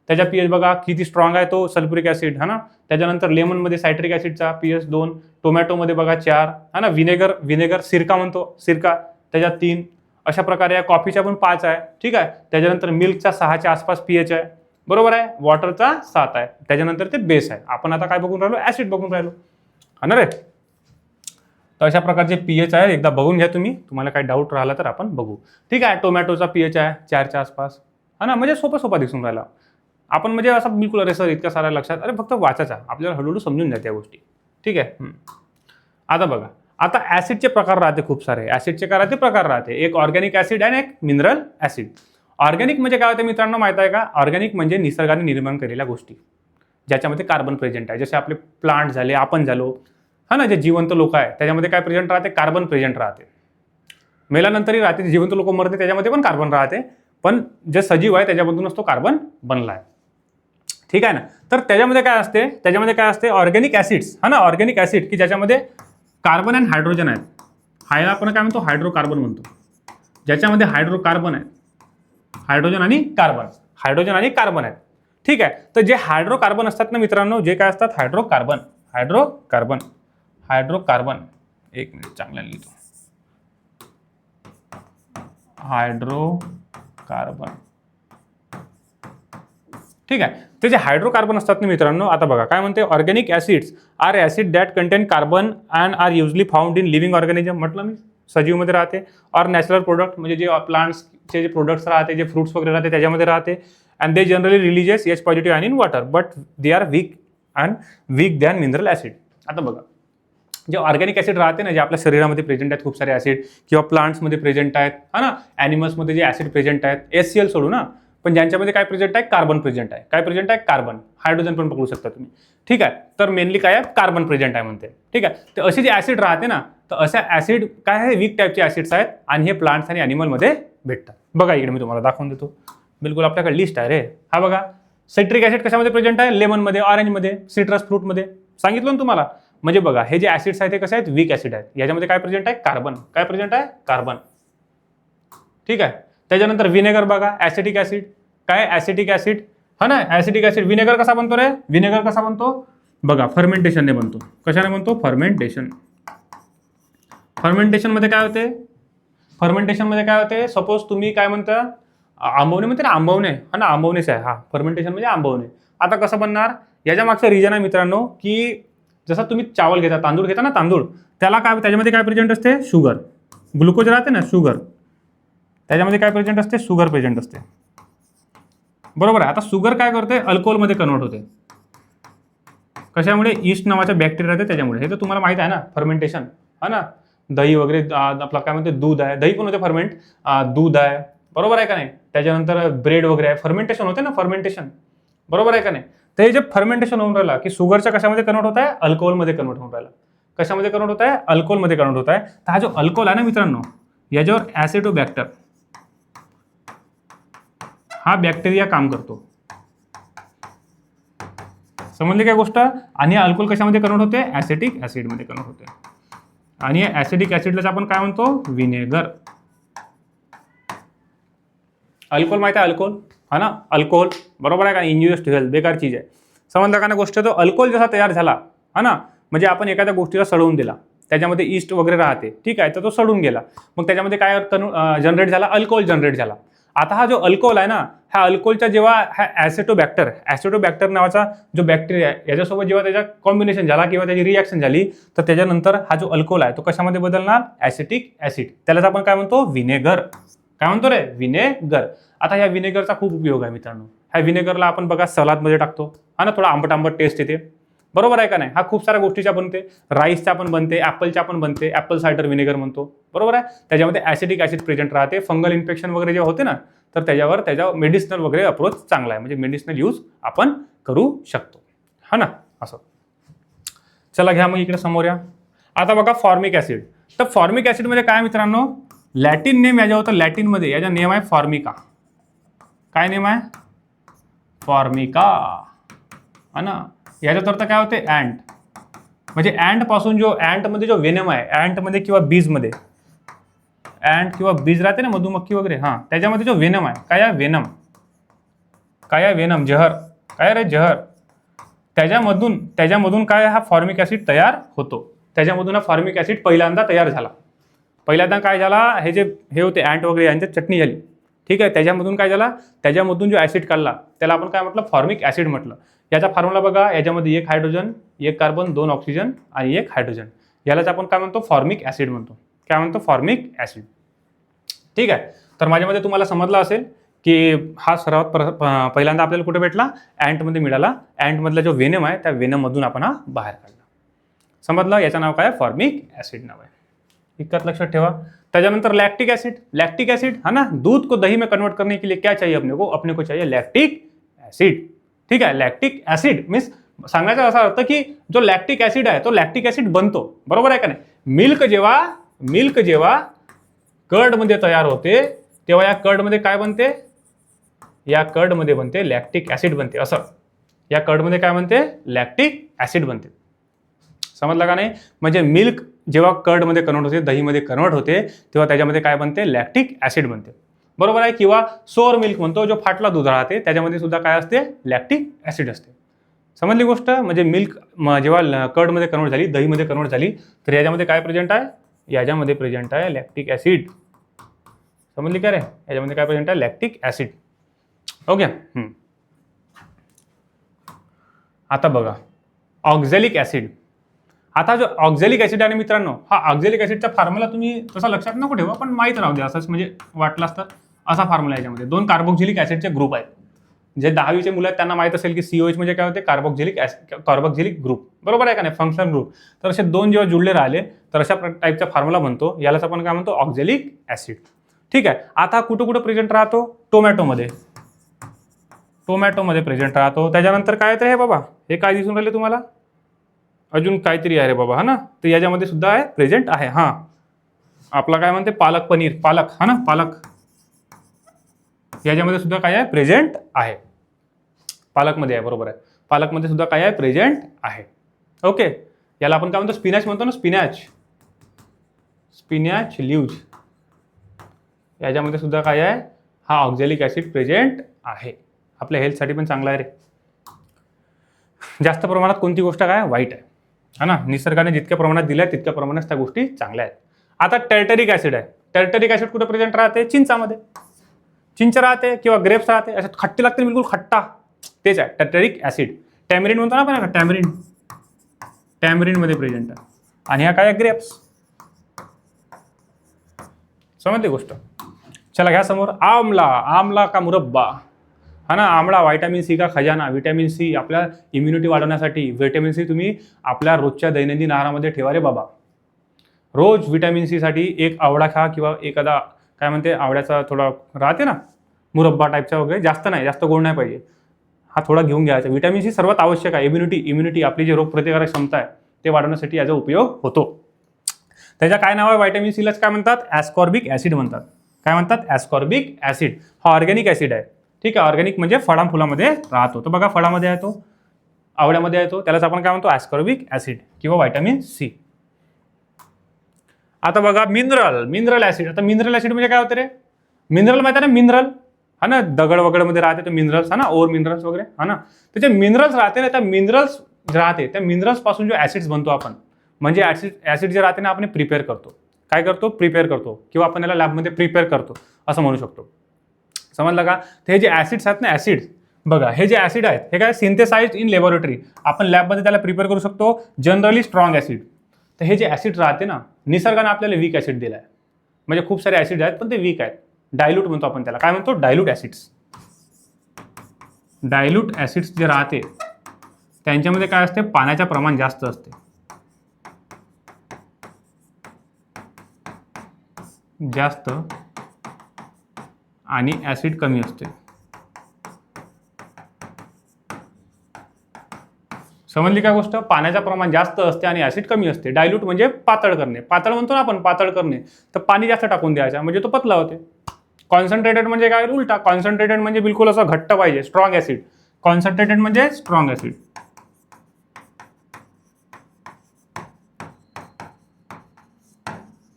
त्याचा पीएच बघा किती स्ट्रॉंग आहे तो सल्फ्युरिक ऍसिड, हा ना. त्याच्यानंतर लेमनमध्ये सायट्रिक ऍसिडचा पीएच 2, टोमॅटोमध्ये बघा 4, हा ना. विनेगर सिरका म्हणतो, सिरका त्याच्यात 3. अशा प्रकारे आहे. कॉफीचा पण 5 आहे. ठीक आहे. त्याच्यानंतर मिल्कचा 6च्या आसपास पीएच आहे, बरोबर आहे. वॉटरचा 7 आहे. त्याच्यानंतर ते बेस आहे. आपण आता काय बघून राहिलो, ऍसिड बघून राहिलो, हा ना रे. तर अशा प्रकारचे पीएच आहे, एकदा बघून घ्या तुम्ही. तुम्हाला काही डाऊट राहिला तर आपण बघू. ठीक आहे. टोमॅटोचा पीएच आहे 4च्या आसपास, हा ना. म्हणजे सोपा दिसून राहिला. आपण म्हणजे असं बिलकुल अरे सर इतका सारा लक्षात, अरे फक्त वाचायचा, आपल्याला हळूहळू समजून जाते त्या गोष्टी. ठीक आहे. आता बघा, आता ऍसिडचे प्रकार राहते खूप सारे. ऍसिडचे काय राहते, प्रकार राहते. एक ऑर्गॅनिक ऍसिड आणि एक मिनरल ऍसिड. ऑर्गॅनिक म्हणजे काय होते मित्रांनो माहित आहे का, ऑर्गॅनिक म्हणजे निसर्गाने निर्माण केलेल्या गोष्टी ज्याच्यामध्ये कार्बन प्रेझेंट आहे. जसे आपले प्लांट झाले, आपण झालो, हा ना. जे जिवंत लोक आहे त्याच्यामध्ये काय प्रेझेंट राहते, कार्बन प्रेझेंट राहते. मेल्यानंतरही राहते, जिवंत लोक मरते त्याच्यामध्ये पण कार्बन राहते, पण जे सजीव आहे त्याच्यामधूनच तो कार्बन बनला आहे. ठीक आहे ना. तर त्याच्यामध्ये काय असते, ऑर्गॅनिक ऍसिड्स, हा ना. ऑर्गॅनिक ऍसिड की ज्याच्यामध्ये कार्बन आणि हायड्रोजन आहेत. ह्याला आपण काय म्हणतो, हायड्रोकार्बन म्हणतो. ज्याच्यामध्ये हायड्रोकार्बन आहे, हायड्रोजन आणि कार्बन आहेत. ठीक आहे. तर जे हायड्रोकार्बन असतात ना मित्रांनो, जे काय असतात हायड्रोकार्बन, एक मिनिट चांगला लिहितो, हायड्रोकार्बन. ठीक आहे. ते जे हायड्रोकार्बन असतात ना मित्रांनो, आता बघा काय म्हणते, organic acids are acid that contain carbon and are usually found in living organism. म्हटलं मी सजीवमध्ये राहते. और नॅचरल प्रोडक्ट म्हणजे जे प्लांट्सचे जे प्रोडक्ट्स राहते, जे फ्रुट्स वगैरे राहते त्याच्यामध्ये राहते. And they generally releases H positive ion in water but they are weak than mineral acid. आता बघा जे ऑर्गॅनिक ऍसिड राहते ना, जे आपल्या शरीरामध्ये प्रेझेंट आहेत खूप सारे ऍसिड, किंवा प्लांट्समध्ये प्रेझेंट आहेत, हा ना. ॲनिमल्समध्ये जे ऍसिड प्रेझेंट आहेत, HCl सोडू ना, पण ज्यांच्यामध्ये काय प्रेझेंट आहे, कार्बन प्रेझेंट आहे. काय प्रेझेंट आहे, कार्बन. हायड्रोजन पण पकडू शकता तुम्ही. ठीक आहे. तर मेनली काय आहे, कार्बन प्रेझेंट आहे म्हणते. ठीक आहे. तर असे जे ऍसिड राहते ना, तर अशा ऍसिड काय आहे, वीक टाईपचे ऍसिड्स आहेत आणि हे प्लांट्स आणि ॲनिमलमध्ये भेटतात. बघा इकडे मी तुम्हाला दाखवून देतो, बिलकुल आपल्याकडे लिस्ट आहे रे. हा बघा, सायट्रिक ऍसिड कशामध्ये प्रेझेंट आहे, लेमनमध्ये, ऑरेंजमध्ये, सिट्रस फ्रूटमध्ये. सांगितलं ना तुम्हाला. म्हणजे बघा हे जे ऍसिड्स आहेत ते कसे आहेत, वीक ऍसिड आहेत. याच्यामध्ये काय प्रेझेंट आहे, कार्बन. काय प्रेझेंट आहे, कार्बन. ठीक आहे. त्याच्यानंतर विनेगर बघा, ऍसिटिक ऍसिड. काय ऍसिटिक ऍसिड, हा ना. ऍसिटिक ऍसिड विनेगर कसा बनतो रे, विनेगर कसा बनतो, बघा फर्मेंटेशनने बनतो. कशाने बनतो? फर्मेंटेशन. फर्मेंटेशनमध्ये काय होते? फर्मेंटेशनमध्ये काय होते? सपोज तुम्ही काय म्हणता, आंबवणे म्हणते ना, आंबवणे, हा ना, आंबवणेच आहे. हा फर्मेंटेशन म्हणजे आंबवणे. आता कसं बनणार? याच्या मागचं रिजन आहे मित्रांनो, की जसं तुम्ही चावल घेता, तांदूळ घेता ना, तांदूळ, त्याला काय, त्याच्यामध्ये काय प्रेझेंट असते? शुगर. ग्लुकोज राहते ना, शुगर. त्याच्यामध्ये काय प्रेझेंट असते? शुगर प्रेझेंट असते. बरोबर आहे. आता शुगर काय करते? अल्कोहोलमध्ये कन्वर्ट होते. कशामुळे? ईस्ट नावाचा बॅक्टेरिया राहते त्याच्यामुळे. हे तर तुम्हाला माहित आहे ना, फर्मेंटेशन, हा ना. दही वगैरे, आपला काय म्हणते, दूध आहे, दही पण होते फर्मेंट, दूध आहे, बरोबर आहे का नाही. त्याच्यानंतर ब्रेड वगैरे आहे, फर्मेंटेशन होते ना, फर्मेंटेशन, बरोबर आहे का नाही. तर हे जे फर्मेंटेशन होऊन राहिला, की शुगरच्या कशामध्ये कन्वर्ट होत आहे? अल्कोहोलमध्ये कन्वर्ट होऊन राहिला. कशामध्ये कन्वर्ट होत आहे? अल्कोहोलमध्ये कन्वर्ट होत आहे. तर हा जो अल्कोहोल आहे ना मित्रांनो, याच्यावर ॲसिडोबॅक्टर हा बॅक्टेरिया काम करतो. समजली काय गोष्ट? आणि अल्कोहोल कशामध्ये कन्वर्ट होते? ॲसिटिक ॲसिडमध्ये कन्वर्ट होते. आणि ॲसिडिक ॲसिडलाच आपण काय म्हणतो? विनेगर. अल्कोहोल माहिती आहे? अल्कोहोल, हा ना, अल्कोहोल, बरोबर आहे का? इंजुरियस टू हेल्थ, बेकार चीज आहे. समजलं का ना गोष्ट? तो अल्कोहोल जसा तयार झाला, हा ना, म्हणजे आपण एखाद्या गोष्टीला सडवून दिला, त्याच्यामध्ये ईस्ट वगैरे राहते, ठीक आहे, तर तो सडून गेला, मग त्याच्यामध्ये काय जनरेट झाला? अल्कोहोल जनरेट झाला. आता हा जो अल्कोहोल आहे ना, ह्या अल्कोहोलच्या जेव्हा हा ॲसिडोबॅक्टर नावाचा जो बॅक्टेरिया आहे, याच्यासोबत जेव्हा त्याचा कॉम्बिनेशन झाला किंवा त्याची रिॲक्शन झाली, तर त्याच्यानंतर हा जो अल्कोहोल आहे तो कशामध्ये बदलणार? Acetic acid. त्यालाच आपण काय म्हणतो? विनेगर. काय म्हणतो रे? विनेगर. आता ह्या विनेगरचा खूप उपयोग आहे मित्रांनो. ह्या विनेगरला आपण बघा सलादमध्ये टाकतो, हा ना, थोडा आंबट आंबट टेस्ट येते, बरोबर आहे का नाही. हा खूप साऱ्या गोष्टीच्या बनते, राईसच्या पण बनते, ॲपलच्या पण बनते, ॲपल सायडर विनेगर म्हणतो, बरोबर आहे. त्याच्यामध्ये ॲसिडिक ॲसिड प्रेझेंट राहते. फंगल इन्फेक्शन वगैरे जेव्हा होते ना, तर त्याच्यावर मेडिसिनल वगैरे अप्रोच चांगला आहे, म्हणजे मेडिसिनल यूज आपण करू शकतो, हा ना, असं. चला घ्या मग इकडे समोर या. आता बघा फॉर्मिक ॲसिड. तर फॉर्मिक ॲसिडमध्ये काय मित्रांनो, लॅटिन नेम याच्या होतं, लॅटिनमध्ये याचा नेम आहे फॉर्मिका. काय नेम आहे? फॉर्मिका, हा ना. याच्यात अर्थ काय होते? अँट. म्हणजे अँट पासून जो अँटमध्ये जो वेनम आहे, अँटमध्ये किंवा बीजमध्ये, अँट किंवा बीज राहते ना, मधुमक्खी वगैरे, हा, त्याच्यामध्ये जो वेनम आहे, काय आहे? वेनम. काय आहे? वेनम, जहर. काय रे? जहर. त्याच्यामधून काय, हा फॉर्मिक ॲसिड तयार होतो. त्याच्यामधून हा फॉर्मिक ॲसिड पहिल्यांदा तयार झाला. पहिल्यांदा काय झाला? हे होते अँट वगैरे, यांच्यात चटणी झाली, ठीक आहे. त्याच्यामधून काय झाला? त्याच्यामधून जो ॲसिड काढला त्याला आपण काय म्हटलं? फॉर्मिक ॲसिड म्हटलं. याचा फॉर्म्युला बघा, याच्यामध्ये 1 हायड्रोजन, 1 कार्बन, 2 ऑक्सिजन आणि 1 हायड्रोजन. यालाच आपण काय म्हणतो? फॉर्मिक ॲसिड म्हणतो. काय म्हणतो? फॉर्मिक ॲसिड, ठीक आहे. तर माझ्यामध्ये तुम्हाला समजलं असेल की हा सर्वात पहिल्यांदा आपल्याला कुठे भेटला? अँटमध्ये मिळाला. अँटमधला जो वेनम आहे त्या वेनममधून आपण हा बाहेर काढला. समजलं? याचं नाव काय? फॉर्मिक ॲसिड नाव आहे. इतकंच लक्षात ठेवा. त्याच्यानंतर लॅक्टिक ॲसिड. लॅक्टिक ॲसिड, है ना, दूध को दही में कन्वर्ट करने के लिए क्या चाहिए अपने को चाहिए लॅक्टिक ॲसिड, ठीक आहे. लॅक्टिक ॲसिड मीन्स सांगण्याचा असा अर्थ की जो लॅक्टिक ॲसिड आहे तो लॅक्टिक ॲसिड बनतो, बरोबर आहे का नाही. मिल्क जेव्हा कर्डमध्ये तयार होते तेव्हा या कर्डमध्ये काय बनते? या कर्डमध्ये बनते लॅक्टिक ॲसिड बनते. असं या कर्डमध्ये काय बनते? लॅक्टिक ॲसिड बनते. समजलं का नाही? म्हणजे मिल्क जेव्हा कर्डमध्ये कन्वर्ट होते, दहीमध्ये कन्वर्ट होते, तेव्हा त्याच्यामध्ये काय बनते? लॅक्टिक ॲसिड बनते, बरोबर आहे. किंवा सोअर मिल्क म्हणतो, जो फाटला दूध राहते त्याच्यामध्ये सुद्धा काय असते? लॅक्टिक ॲसिड असते. समजली गोष्ट? म्हणजे मिल्क जेव्हा कर्डमध्ये कन्वर्ट झाली, दहीमध्ये कन्वर्ट झाली, तर याच्यामध्ये काय प्रेझेंट आहे? याच्यामध्ये प्रेझेंट आहे लॅक्टिक ॲसिड. समजली का रे? याच्यामध्ये काय प्रेझेंट आहे? Lactic acid. ओके. आता बघा ऑक्झॅलिक ॲसिड. आता जो ऑक्झॅलिक ॲसिड आहे मित्रांनो, हा ऑक्झॅलिक ॲसिडचा फॉर्म्युला तुम्ही तसा लक्षात नको ठेवा, पण माहीत राहू द्या असंच, म्हणजे वाटलाच तर असा फॉर्म्युला. याच्यामध्ये 2 कार्बोक्झिलिक ॲसिडचे ग्रुप आहेत. जे 10वीचे मुलं आहेत त्यांना माहीत असेल की COH म्हणजे काय होते? कार्बोक्झिलिक ग्रुप, बरोबर आहे का नाही? Functional group. तर असे 2 जेव्हा जुळले राहिले तर अशा टाईपचा फॉर्म्युला बनतो. यालाच आपण काय म्हणतो? ऑक्झॅलिक ॲसिड, ठीक आहे. आता कुठं प्रेझेंट राहतो? टोमॅटोमध्ये प्रेझेंट राहतो. त्याच्यानंतर काय येतं हे बाबा? हे काय दिसून राहिले तुम्हाला? अजून काहीतरी आहे रे बाबा, हा ना. तर याच्यामध्ये सुद्धा आहे, प्रेझेंट आहे. हा आपला काय म्हणते? पालक पनीर, पालक, हा ना, पालक. याच्यामध्ये सुद्धा काय आहे? प्रेझेंट आहे. पालकमध्ये आहे, बरोबर आहे. पालकमध्ये सुद्धा काय आहे? प्रेझेंट आहे. ओके. याला आपण काय म्हणतो? स्पिनॅच म्हणतो ना, स्पिनॅच लीव्ज. याच्यामध्ये सुद्धा काय आहे? हा ऑक्झॅलिक ॲसिड प्रेझेंट आहे. आपल्या हेल्थसाठी पण चांगला आहे रे. जास्त प्रमाणात कोणती गोष्ट काय वाईट आहे, है ना. निसर्गाने जितक्या प्रमाणात दिल्या तितक्या प्रमाणात त्या गोष्टी चांगल्या आहेत. आता टर्टरिक ॲसिड आहे. टर्टरिक ॲसिड कुठे प्रेझेंट राहते? चिंचामध्ये. चिंच राहते किंवा ग्रेप्स राहते, असे खट्टे लागते बिलकुल खट्टा, तेच आहे टर्टरिक ॲसिड. टॅमरिन म्हणतो ना आपण, टॅमरिन, टॅमरिनमध्ये प्रेझेंट आहे. आणि ह्या काय ग्रेप्स. समजली गोष्ट. चला घ्या समोर आमला. आमला का मुरब्बा, हा ना. आमला व्हिटॅमिन सी का खजाना. व्हिटॅमिन सी आपल्या इम्युनिटी वाढवण्यासाठी. व्हिटॅमिन सी तुम्ही आपल्या रोजच्या दैनंदिन आहारामध्ये ठेवा रे बाबा. रोज व्हिटॅमिन सी साठी एक आवळा खा किंवा एखादा काय म्हणते आवळ्याचा थोडा राहते ना मुरब्बा टाईपचा वगैरे, जास्त नाही, जास्त गोड नाही पाहिजे, हा थोडा घेऊन घ्यायचा. व्हिटॅमिन सी सर्वात आवश्यक आहे. इम्युनिटी आपली जी रोगप्रतिकारक क्षमता आहे ते वाढवण्यासाठी याचा उपयोग होतो. त्याच्या काय नाव आहे? व्हिटॅमिन सीलाच काय म्हणतात? ॲस्कॉर्बिक ॲसिड म्हणतात. काय म्हणतात? Ascorbic acid. हा ऑर्गॅनिक ॲसिड आहे. ठीक आहे. ऑर्गॅनिक म्हणजे फळांफुलामध्ये राहतो. तर बघा फळामध्ये आहे तो, आवळ्यामध्ये आहे तो, त्यालाच आपण काय म्हणतो? ॲस्कॉर्बिक ॲसिड किंवा व्हिटॅमिन सी. आता बघा मिनरल ॲसिड. आता मिनरल ॲसिड म्हणजे काय होतं रे? मिनरल माहिती आहे ना, मिनरल, हा ना, दगड वगैरेमध्ये राहते तर मिनरल्स, हा ना, ओर मिनरल्स वगैरे, हा ना. त्याचे मिनरल्स राहते ना, त्या मिनरल्स राहते त्या मिनरल्स पासून जो ॲसिड्स बनतो आपण, म्हणजे ॲसिड जे राहते ना आपण प्रिपेअर करतो. काय करतो? प्रिपेअर करतो, किंवा आपण याला लॅबमध्ये प्रिपेअर करतो असं म्हणू शकतो. समजलं का? ते हे जे ॲसिड्स आहेत ना, ॲसिड बघा, हे जे ॲसिड आहेत हे काय सिंथेसाइज्ड इन लॅबोरेटरी. आपण लॅबमध्ये त्याला प्रिपेअर करू शकतो. Generally strong acid. तर हे जे ॲसिड राहते ना, निसर्गाने आपल्याला वीक ॲसिड दिला आहे. म्हणजे खूप सारे ॲसिड आहेत पण ते वीक आहेत. डायल्यूट म्हणतो आपण त्याला. काय म्हणतो? Dilute acids. डायल्यूट ॲसिड्स जे राहते त्यांच्यामध्ये काय असते? पाण्याचं प्रमाण जास्त असते. जास्त आणि ॲसिड कमी असते. समजली काय गोष्ट? पाण्याचं प्रमाण जास्त असते आणि ॲसिड कमी असते. डायल्यूट म्हणजे पातळ करणे. पातळ म्हणतो ना आपण, पातळ करणे. तर पाणी जास्त टाकून द्यायचा म्हणजे तो पतला होते. कॉन्सन्ट्रेटेड म्हणजे काय? उलटा. कॉन्सन्ट्रेटेड म्हणजे बिलकुल असं घट्ट पाहिजे, स्ट्रॉंग ॲसिड. कॉन्सन्ट्रेटेड म्हणजे स्ट्रॉंग ॲसिड.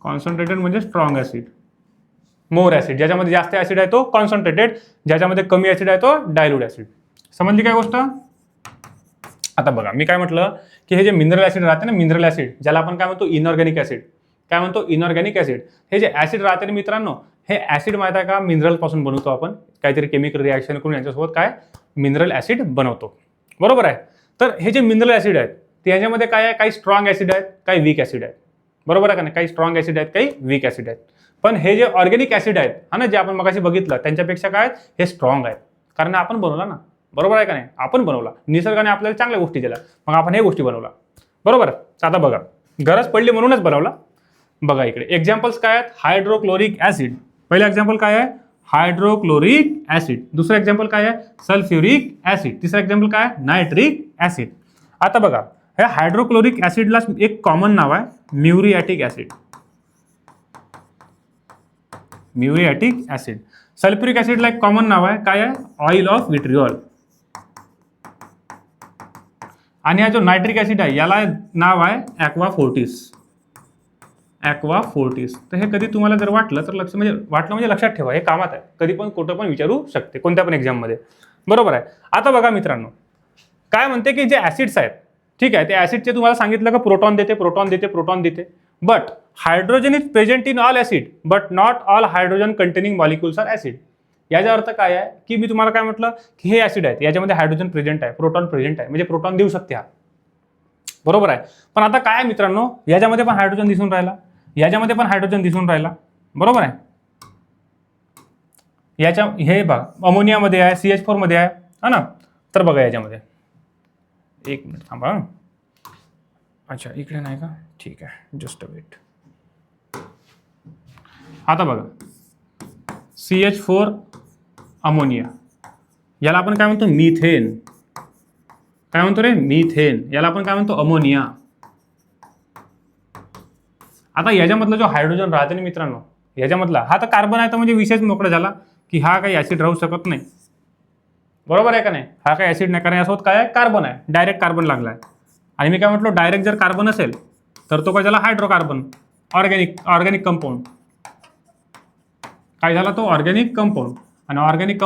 कॉन्सन्ट्रेटेड म्हणजे स्ट्रॉंग ॲसिड. मोर ॲसिड. ज्याच्यामध्ये जास्त ॲसिड आहे तो कॉन्सन्ट्रेटेड, ज्याच्यामध्ये कमी ॲसिड आहे तो डायल्यूट ॲसिड. समजली काय गोष्ट? आता बघा मी काय म्हटलं की हे जे मिनरल ॲसिड राहते ना, मिनरल ॲसिड, ज्याला आपण काय म्हणतो? Inorganic acid. काय म्हणतो? Inorganic acid. हे जे ॲसिड राहते ना मित्रांनो, हे ॲसिड माहिती आहे का? मिनरल पासून बनवतो आपण. काहीतरी केमिकल रिॲक्शन करून यांच्यासोबत काय मिनरल ॲसिड बनवतो. बरोबर आहे. तर हे जे मिनरल ॲसिड आहेत त्याच्यामध्ये काय आहे? काही स्ट्रॉंग ॲसिड आहेत, काही वीक ॲसिड आहेत. बरोबर आहे का नाही? काही स्ट्रॉंग ॲसिड आहेत, काही वीक ॲसिड आहेत. पण हे जे ऑर्गॅनिक ॲसिड आहेत, हा ना, जे आपण मगाशी बघितलं, त्यांच्यापेक्षा काय हे स्ट्रॉंग आहेत. कारण आपण बनवला ना. बरोबर आहे का नाही? आपण बनवला. निसर्गाने आपल्याला चांगल्या गोष्टी दिल्या, मग आपण हे गोष्टी बनवला. बरोबर. आता बघा, गरज पडली म्हणूनच बनवला. बघा इकडे एक्झाम्पल्स काय आहेत? Hydrochloric acid. पहिलं एक्झाम्पल काय आहे? Hydrochloric acid. दुसरं एक्झाम्पल काय आहे? Sulphuric acid. तिसरं एक्झाम्पल काय आहे? Nitric acid. आता बघा, ह्या हायड्रोक्लोरिक ॲसिडला एक कॉमन नाव आहे, muriatic acid. Muriatic acid. Sulphuric ॲसिडला एक कॉमन नाव आहे, काय आहे? Oil of vitriol. आणि हा जो नायट्रिक ॲसिड आहे याला नाव आहे ॲक्वा फोर्टिस. Aqua Fortis. तर हे कधी तुम्हाला जर वाटलं तर वाटलं म्हणजे लक्षात ठेवा, हे कामात आहे. कधी पण कुठं पण विचारू शकते, कोणत्या पण एक्झाममध्ये. बरोबर आहे. आता बघा मित्रांनो, काय म्हणते की जे ॲसिड्स आहेत, ठीक आहे, ते ॲसिडचे तुम्हाला सांगितलं का प्रोटॉन देते, प्रोटॉन देते, प्रोटॉन देते. But hydrogen is present in all acid, but not all hydrogen containing molecules are acid. याचा अर्थ काय आहे की मी तुम्हाला काय म्हटलं की हे ॲसिड आहेत, याच्यामध्ये हायड्रोजन प्रेझेंट आहे, प्रोटॉन प्रेझेंट आहे, म्हणजे प्रोटॉन देऊ शकते हा. बरोबर आहे. पण आता काय मित्रांनो, याच्यामध्ये पण हायड्रोजन दिसून राहिला, याच्यामध्ये पण हायड्रोजन दिसून राहिला. बरोबर आहे. याच्या हे बघा अमोनियामध्ये आहे, CH4 मध्ये आहे, हा ना. तर बघा याच्यामध्ये एक मिनिट थांबा. अच्छा इकडे नाही का? ठीक आहे, जस्ट अ वेट. आता बघा CH4 अमोनिया, याला आपण काय म्हणतो? मिथेन. काय म्हणतो रे? मिथेन. याला आपण काय म्हणतो? अमोनिया. आता याच्यामधला जो हायड्रोजन राहते ना मित्रांनो, याच्यामधला हा तर कार्बन आहे, तर म्हणजे विषयच मोकळा झाला की हा काही ॲसिड राहू शकत नाही. बरोबर आहे का नाही? हा काही ॲसिड नाही, कारण यासोबत काय आहे? कार्बन आहे, डायरेक्ट कार्बन लागला आहे. आणि मी काय म्हटलो, डायरेक्ट जर कार्बन असेल तर तो काय झाला? हायड्रोकार्बन. Organic compound. काय झाला? तो ऑर्गॅनिक कंपाऊंड. आणि ऑर्गॅनिक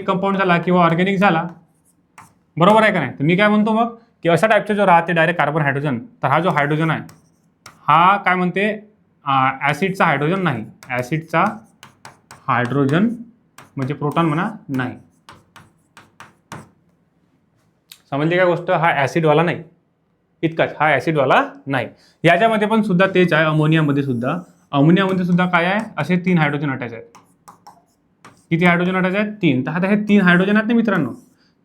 कंपाऊंड झाला किंवा ऑर्गॅनिक झाला बरोबर आहे का नाही? तर मी काय म्हणतो मग की अशा टाईपचे जो राहते डायरेक्ट कार्बन हायड्रोजन, तर हा जो हायड्रोजन आहे हा काय म्हणते ॲसिडचा हायड्रोजन नाही. ॲसिडचा हायड्रोजन म्हणजे प्रोटॉन म्हणा नाही. समजली काय गोष्ट? हा ॲसिडवाला नाही. इतकाच, हा ॲसिडवाला नाही. याच्यामध्ये पण सुद्धा तेच आहे. अमोनियामध्ये सुद्धा काय आहे? असे 3 हायड्रोजन अटॅच आहेत. किती हायड्रोजन अटॅच आहेत? 3. तर आता हे 3 हायड्रोजन आहेत ना मित्रांनो,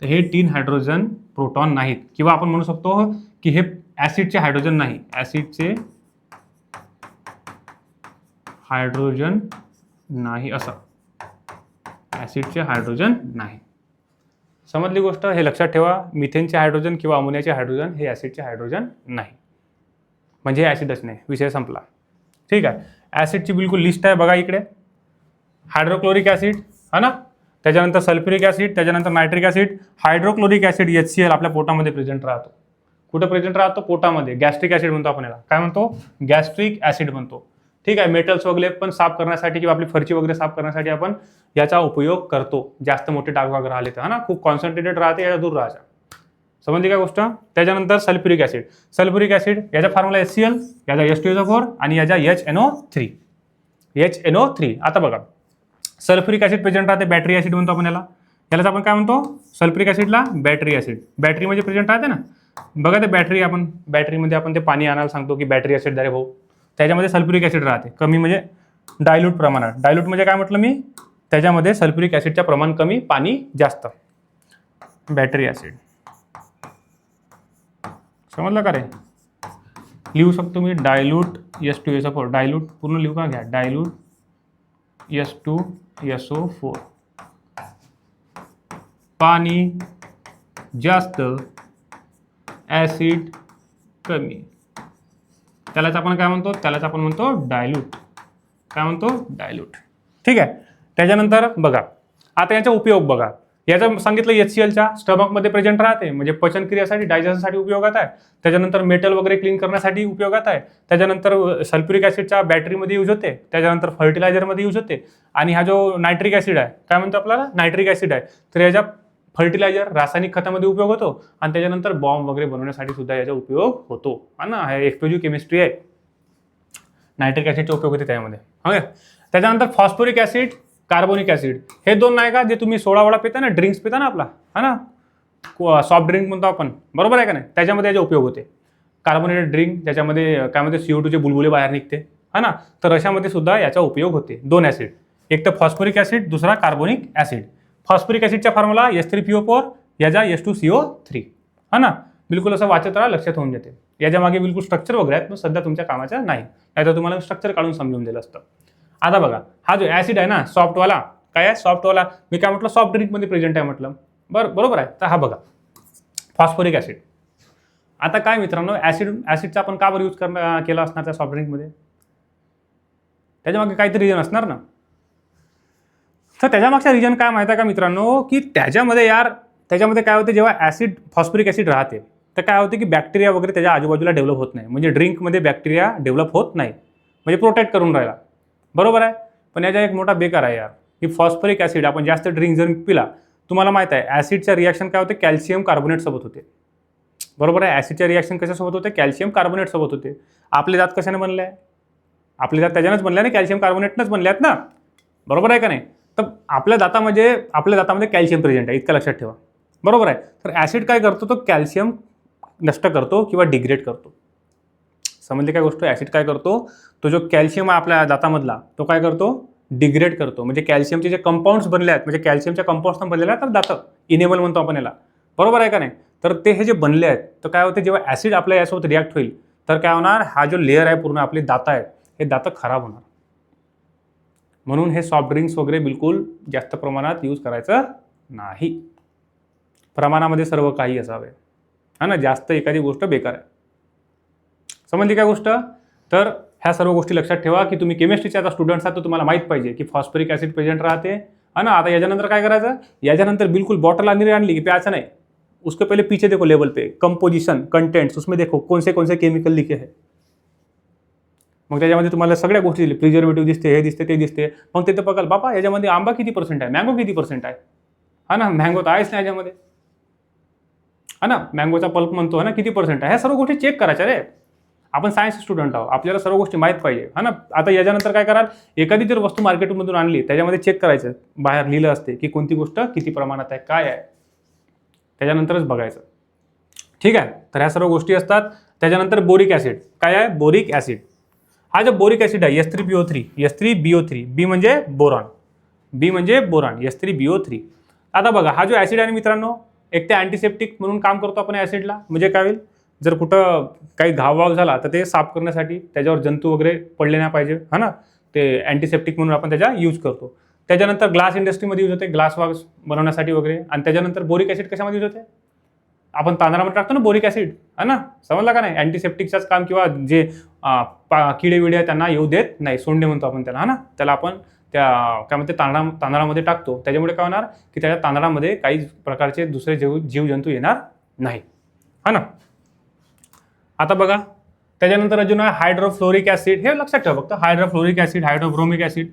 तर हे 3 हायड्रोजन प्रोटॉन नाहीत, किंवा आपण म्हणू शकतो की हे ॲसिडचे हायड्रोजन नाही. ॲसिडचे हायड्रोजन नाही असं. ॲसिडचे हायड्रोजन नाही. समजली गोष्ट? हे लक्षात ठेवा. मिथेनचे हायड्रोजन किंवा अमोनियाचे हायड्रोजन हे ॲसिडचे हायड्रोजन नाही. म्हणजे हे ॲसिडच नाही. विषय संपला. ठीक आहे. ॲसिडची बिलकुल लिस्ट आहे बघा इकडे. हायड्रोक्लोरिक ॲसिड है ना, त्याच्यानंतर सल्फ्युरिक ॲसिड, त्याच्यानंतर nitric acid. Hydrochloric acid HCl आपल्या पोटामध्ये प्रेझेंट राहतो. कुठं प्रेझेंट राहतो? पोटामध्ये. गॅस्ट्रिक ॲसिड म्हणतो आपण याला. काय म्हणतो? गॅस्ट्रिक ॲसिड म्हणतो. ठीक आहे. मेटल्स वगैरे पण साफ करण्यासाठी किंवा आपली फरची वगैरे साफ करण्यासाठी आपण याचा उपयोग करतो. जास्त मोठे डाग वगैरे राहिले तर है ना, खूप कॉन्सन्ट्रेटेड राहते, याच्या दूर राहायचा. समजली काय गोष्ट? त्याच्यानंतर सल्फ्युरिक ॲसिड. सल्फ्युरिक ॲसिड याचा फॉर्म्युला HCl, याचा H2SO4 आणि याचा HNO3. HNO3. आता बघा, सल्फ्युरिक ॲसिड प्रेझेंट राहते, बॅटरी ॲसिड म्हणतो आपण याला. यालाच आपण काय म्हणतो? सल्फ्युरिक ॲसिडला बॅटरी ॲसिड. बॅटरी म्हणजे प्रेझेंट राहते ना. बघा ते बॅटरी, आपण बॅटरीमध्ये आपण ते पाणी आणायला सांगतो की बॅटरी ॲसिड द्या रे भाऊ. त्याच्यामध्ये सल्फ्युरिक ॲसिड राहते कमी, म्हणजे डायल्यूट प्रमाणात. डायल्यूट म्हणजे काय म्हटलं मी? त्याच्यामध्ये सल्फ्युरिक ॲसिडचं प्रमाण कमी, पाणी जास्त. Battery acid. समजलं का रे? लिहू शकतो मी डायल्यूट H2SO4. डायल्यूट पूर्ण लिहू का? घ्या. Dilute H2SO4. पाणी जास्त, ॲसिड कमी. त्यालाच आपण काय म्हणतो? त्यालाच आपण म्हणतो डायल्यूट. काय म्हणतो? डायल्यूट. ठीक आहे. त्याच्यानंतर बघा, आता याचा उपयोग बघा. याचं सांगितलं HClच्या स्टमकमध्ये प्रेझेंट राहते, म्हणजे पचनक्रियासाठी, डायजेशनसाठी उपयोगात आहे. त्याच्यानंतर मेटल वगैरे क्लीन करण्यासाठी उपयोगात आहे. त्याच्यानंतर सल्फ्युरिक ॲसिडच्या बॅटरीमध्ये यूज होते. त्याच्यानंतर फर्टिलायझरमध्ये यूज होते. आणि हा जो नायट्रिक ॲसिड आहे, काय म्हणतो आपल्याला? नायट्रिक ॲसिड आहे, तर याच्या फर्टिलायझर, रासायनिक खतामध्ये उपयोग होतो. आणि त्याच्यानंतर बॉम्ब वगैरे बनवण्यासाठी सुद्धा याचा उपयोग होतो. हा ना, हे एक्सप्लोजिव्ह केमिस्ट्री आहे. नायट्रिक ॲसिडचा उपयोग होते त्यामध्ये. ओके. त्याच्यानंतर फॉस्फोरिक ॲसिड, कार्बोनिक ॲसिड. हे दोन नाही का, जे तुम्ही सोडा वडा पिता ना, ड्रिंक्स पिता ना आपला, हा ना, सॉफ्ट ड्रिंक म्हणतो आपण, बरोबर आहे का नाही? त्याच्यामध्ये याचे उपयोग होते. कार्बोनेटेड ड्रिंक, ज्याच्यामध्ये काय म्हणते CO2चे बुलबुले बाहेर निघते, हा ना, तर अशामध्ये सुद्धा याचा उपयोग होते. 2 ॲसिड, एक तर फॉस्फोरिक ॲसिड, दुसरा कार्बोनिक ॲसिड. फॉस्फोरिक ॲसिडचा फॉर्म्युला H3PO4, याचा H2CO3. हा ना, बिलकुल असं वाचत राहा, लक्षात होऊन जाते. याच्या मागे बिलकुल स्ट्रक्चर वगैरे आहेत, पण सध्या तुमच्या कामाचं नाही. नाहीतर तुम्हाला स्ट्रक्चर काढून समजून दिलं असतं. आता बघा, हा जो ॲसिड आहे ना, सॉफ्टवाला, काय आहे? सॉफ्टवाला. मी काय म्हटलं? सॉफ्ट ड्रिंकमध्ये प्रेझेंट आहे म्हटलं. बरोबर आहे. तर हा बघा, फॉस्फोरिक ॲसिड. आता काय मित्रांनो, ॲसिडचा आपण का बरं यूज केला असणार त्या सॉफ्ट ड्रिंकमध्ये? त्याच्यामागे काहीतरी रिजन असणार ना. तर त्याच्यामागचा रिजन काय माहिती आहे का मित्रांनो, की त्याच्यामध्ये काय होते, जेव्हा फॉस्फोरिक ॲसिड राहते, तर काय होते की बॅक्टेरिया वगैरे त्याच्या आजूबाजूला डेव्हलप होत नाही. म्हणजे ड्रिंकमध्ये बॅक्टेरिया डेव्हलप होत नाही, म्हणजे प्रोटेक्ट करून राहिला. बरोबर आहे. पण याचा एक मोठा बेकार आहे यार, की फॉस्फोरिक ॲसिड आपण जास्त ड्रिंक जर पिला, तुम्हाला माहित आहे ॲसिडच्या रिॲक्शन काय होते? कॅल्शियम कार्बोनेट सोबत होते. बरोबर आहे. ॲसिडच्या रिॲक्शन कशासोबत होते? कॅल्शियम कार्बोनेट सोबत होते. आपले दात कशाने बनले आहे? आपले दात त्याच्यानंच बनले ना, कॅल्शियम कार्बोनेटनंच बनले आहेत ना. बरोबर आहे का नाही? तर आपल्या दातामध्ये कॅल्शियम प्रेझेंट आहे, इतकं लक्षात ठेवा. बरोबर आहे. तर ॲसिड काय करतो? तो कॅल्शियम नष्ट करतो किंवा डिग्रेड करतो. समजली काय गोष्ट? ॲसिड काय करतो? तो जो कॅल्शियम आहे आपल्या दातामधला, तो काय करतो? डिग्रेड करतो. म्हणजे कॅल्शियमचे जे कंपाऊंड्स बनले आहेत, म्हणजे कॅल्शियमच्या कंपाऊंड्सनं बनलेले आहेत तर दात, इनेबल म्हणतो आपण याला. बरोबर आहे का नाही? तर ते हे जे बनले आहेत, तर काय होते, जेव्हा ॲसिड आपल्या यासोबत रिॲक्ट होईल, तर काय होणार? हा जो लेअर आहे पूर्ण आपली दात आहेत, हे दात खराब होणार. म्हणून हे सॉफ्ट ड्रिंक्स वगैरे बिलकुल जास्त प्रमाणात यूज करायचं नाही. प्रमाणामध्ये सर्व काही असावे, हा ना. जास्त एखादी गोष्ट बेकार आहे. समजली काय गोष्ट? तर ह्या सर्व गोष्टी लक्षात ठेवा, की तुम्ही केमिस्ट्रीचे आता स्टुडंट्स आहात, तर तुम्हाला माहीत पाहिजे की फॉस्फोरिक ॲसिड प्रेझेंट राहते, है ना. आता याच्यानंतर काय करायचं? याच्यानंतर बिल्कुल बॉटल आणली की प्यायचं नाही. उसके पहले पीछे देखो लेबल पे, कंपोजिशन, कंटेंट्स, उसमें देखो कौन से केमिकल लिखे है. मग त्याच्यामध्ये तुम्हाला सगळ्या गोष्टी दिली, प्रिझर्वेटिव्ह दिसते, हे दिसते, ते दिसते. मग तिथे बघाल बाबा याच्यामध्ये आंबा किती % आहे, मँगो किती % आहे, हा ना. मँगो तर आहेच नाही याच्यामध्ये. है ना, मँगोचा पल्प म्हणतो है ना, किती पर्सेंट आहे, ह्या सर्व गोष्टी चेक करायच्या रे. आपण सायन्स स्टुडंट आहोत, आपल्याला सर्व गोष्टी माहीत पाहिजे है ना. आता याच्यानंतर काय कराल, एखादी जर वस्तू मार्केटमधून आणली त्याच्यामध्ये चेक करायचं, बाहेर लिहिलं असते की कोणती गोष्ट किती प्रमाणात आहे, काय आहे, त्याच्यानंतरच बघायचं. ठीक आहे, तर ह्या सर्व गोष्टी असतात. त्याच्यानंतर बोरिक ॲसिड. काय आहे, बोरिक ॲसिड. हा जो बोरिक ॲसिड आहे H3PO3, H3BO3, बी म्हणजे बोरॉन, बी म्हणजे बोरॉन, H3BO3. आता बघा, हा जो ॲसिड आहे मित्रांनो, एक ते अँटीसेप्टिक म्हणून काम करतो आपण ॲसिडला. म्हणजे काय होईल, जर कुठं काही घाव झाला तर ते साफ करण्यासाठी, त्याच्यावर जंतू वगैरे पडले नाही पाहिजे है ना, ते अँटीसेप्टिक म्हणून आपण त्याचा यूज करतो. त्याच्यानंतर ग्लास इंडस्ट्रीमध्ये यूज होते, ग्लास वॉक्स बनवण्यासाठी वगैरे. आणि त्याच्यानंतर बोरिक ॲसिड कशामध्ये यूज होते, आपण तांदळामध्ये टाकतो ना बोरिक ॲसिड, है ना, समजला का नाही. अँटीसेप्टिकचाच काम, किंवा जे किडे विडे त्यांना येऊ देत नाही, सोंडे म्हणतो आपण त्याला, है ना, त्याला आपण त्या काय म्हणते तांदळामध्ये टाकतो. त्याच्यामुळे काय होणार की त्या तांदळामध्ये काही प्रकारचे दुसरे जीवजंतू येणार नाही, है ना. आता बघा, त्याच्यानंतर अजून आहे हायड्रोफ्लोरिक ॲसिड. हे लक्षात ठेवा फक्त, हायड्रोफ्लोरिक ॲसिड, हायड्रोब्रोमिक ॲसिड.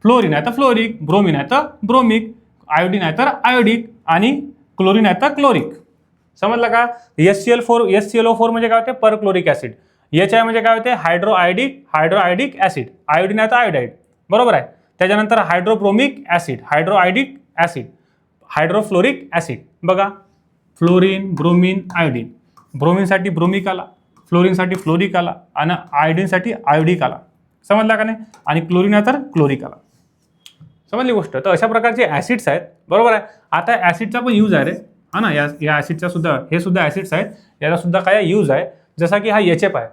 फ्लोरिन आहे तर फ्लोरिक, ब्रोमिन आहे तर ब्रोमिक, आयोडीन आहे तर आयोडिक, आणि क्लोरीन आहे तर क्लोरिक. समजलं का. HClO4 म्हणजे काय होते, परक्लोरिक ॲसिड. HI म्हणजे काय होते, हायड्रोआयडिक ॲसिड. आयोडीन आहे तर आयोडाईड, बरोबर आहे. त्याच्यानंतर हायड्रोब्रोमिक ॲसिड, हायड्रोआयडिक ॲसिड, हायड्रोफ्लोरिक ॲसिड. बघा, फ्लोरीन, ब्रोमिन, आयोडीन. ब्रोमिनसाठी ब्रोमिक आला, फ्लोरीनसाठी फ्लोरिक आला, आणि आयोडीनसाठी आयोडिक आला. समजला का नाही. आणि क्लोरीन आहे तर क्लोरिक आला. समजली गोष्ट. तर अशा प्रकारचे ॲसिड्स आहेत, बरोबर आहे. आता ॲसिडचा पण यूज आहे रे, हा ना. या ॲसिडचा सुद्धा, हे सुद्धा ॲसिड्स आहेत, याचा सुद्धा काय यूज आहे. जसा की हा HF आहे,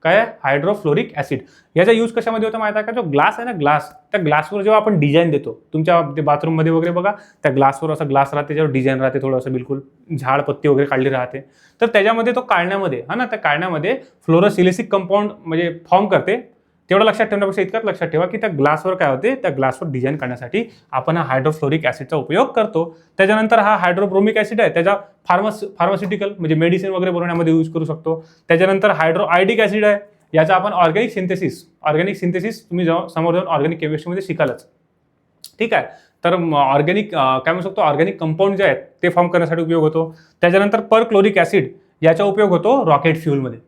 काय आहे, हायड्रोफ्लोरिक ॲसिड. याचा यूज कशामध्ये होतं माहिती आहे का, जो ग्लास आहे ना, ग्लास, त्या ग्लासवर जेव्हा आपण डिझाईन देतो, तुमच्या बाथरूममध्ये वगैरे बघा, त्या ग्लासवर असं ग्लास राहते, त्याच्यावर डिझाईन राहते, थोडंसं बिलकुल झाड पत्ती वगैरे काढली राहते. तर त्याच्यामध्ये तो काढण्यामध्ये, हा ना, त्या काढण्यामध्ये फ्लोरोसिलिसिक कंपाऊंड म्हणजे फॉर्म करते. तेवढं लक्षात ठेवण्यापेक्षा इतकंच लक्षात ठेवा की त्या ग्लासवर काय होते, त्या ग्लासवर डिझाईन करण्यासाठी आपण हा हायड्रोफ्लोरिक ॲसिडचा उपयोग करतो. त्याच्यानंतर हा हायड्रोब्रोमिक ॲसिड आहे, त्याचा फार्मास्युटिकल म्हणजे मेडिसिन वगैरे बनवण्यामध्ये यूज करू शकतो. त्याच्यानंतर हायड्रोआयडिक ॲसिड आहे, याचा आपण ऑर्गॅनिक सिंथेसिस तुम्ही समोर जाऊन ऑर्गॅनिक केमिस्ट्रीमध्ये शिकालच. ठीक आहे. तर ऑर्गॅनिक काय म्हणू शकतो, ऑर्गॅनिक कंपाऊंड जे आहेत ते फॉर्म करण्यासाठी उपयोग होतो. त्याच्यानंतर परक्लोरिक ॲसिड, याचा उपयोग होतो रॉकेट फ्यूलमध्ये.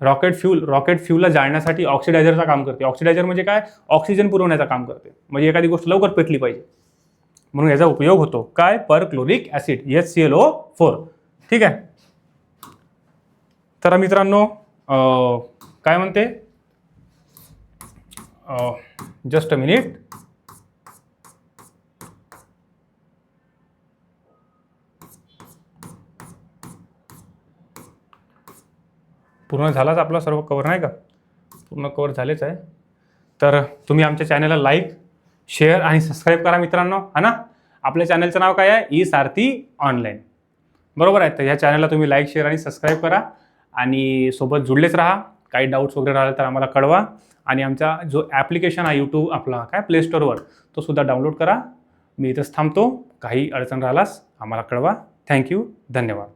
रॉकेट फ्यूलला जाळण्यासाठी ऑक्सिडायझरचा काम करते. ऑक्सिडायझर म्हणजे काय, ऑक्सिजन पुरवण्याचं काम करते. म्हणजे एखादी गोष्ट लवकर पेटली पाहिजे म्हणून याचा उपयोग होतो. काय, परक्लोरिक ॲसिड, HClO4. ठीक आहे. तर मित्रांनो, काय म्हणते, जस्ट अ मिनिट. पूर्ण झालाच आपला सर्व कवर, नाही का, पूर्ण कवर झालेच आहे. तर तुम्ही आमच्या चॅनलला लाईक, शेअर आणि सबस्क्राईब करा मित्रांनो, है ना. आपल्या चॅनलचं नाव काय आहे, ई सारथी ऑनलाईन, बरोबर आहे. तर ह्या चॅनलला तुम्ही लाईक, शेअर आणि सबस्क्राईब करा, आणि सोबत जुळलेच राहा. काही डाऊट्स वगैरे राहिले तर आम्हाला कळवा. आणि आमचा जो ॲप्लिकेशन आहे यूट्यूब आपला काय प्ले स्टोअरवर, तो सुद्धा डाउनलोड करा. मी इथंच थांबतो. काही अडचण राहिल्यास आम्हाला कळवा. थँक्यू, धन्यवाद.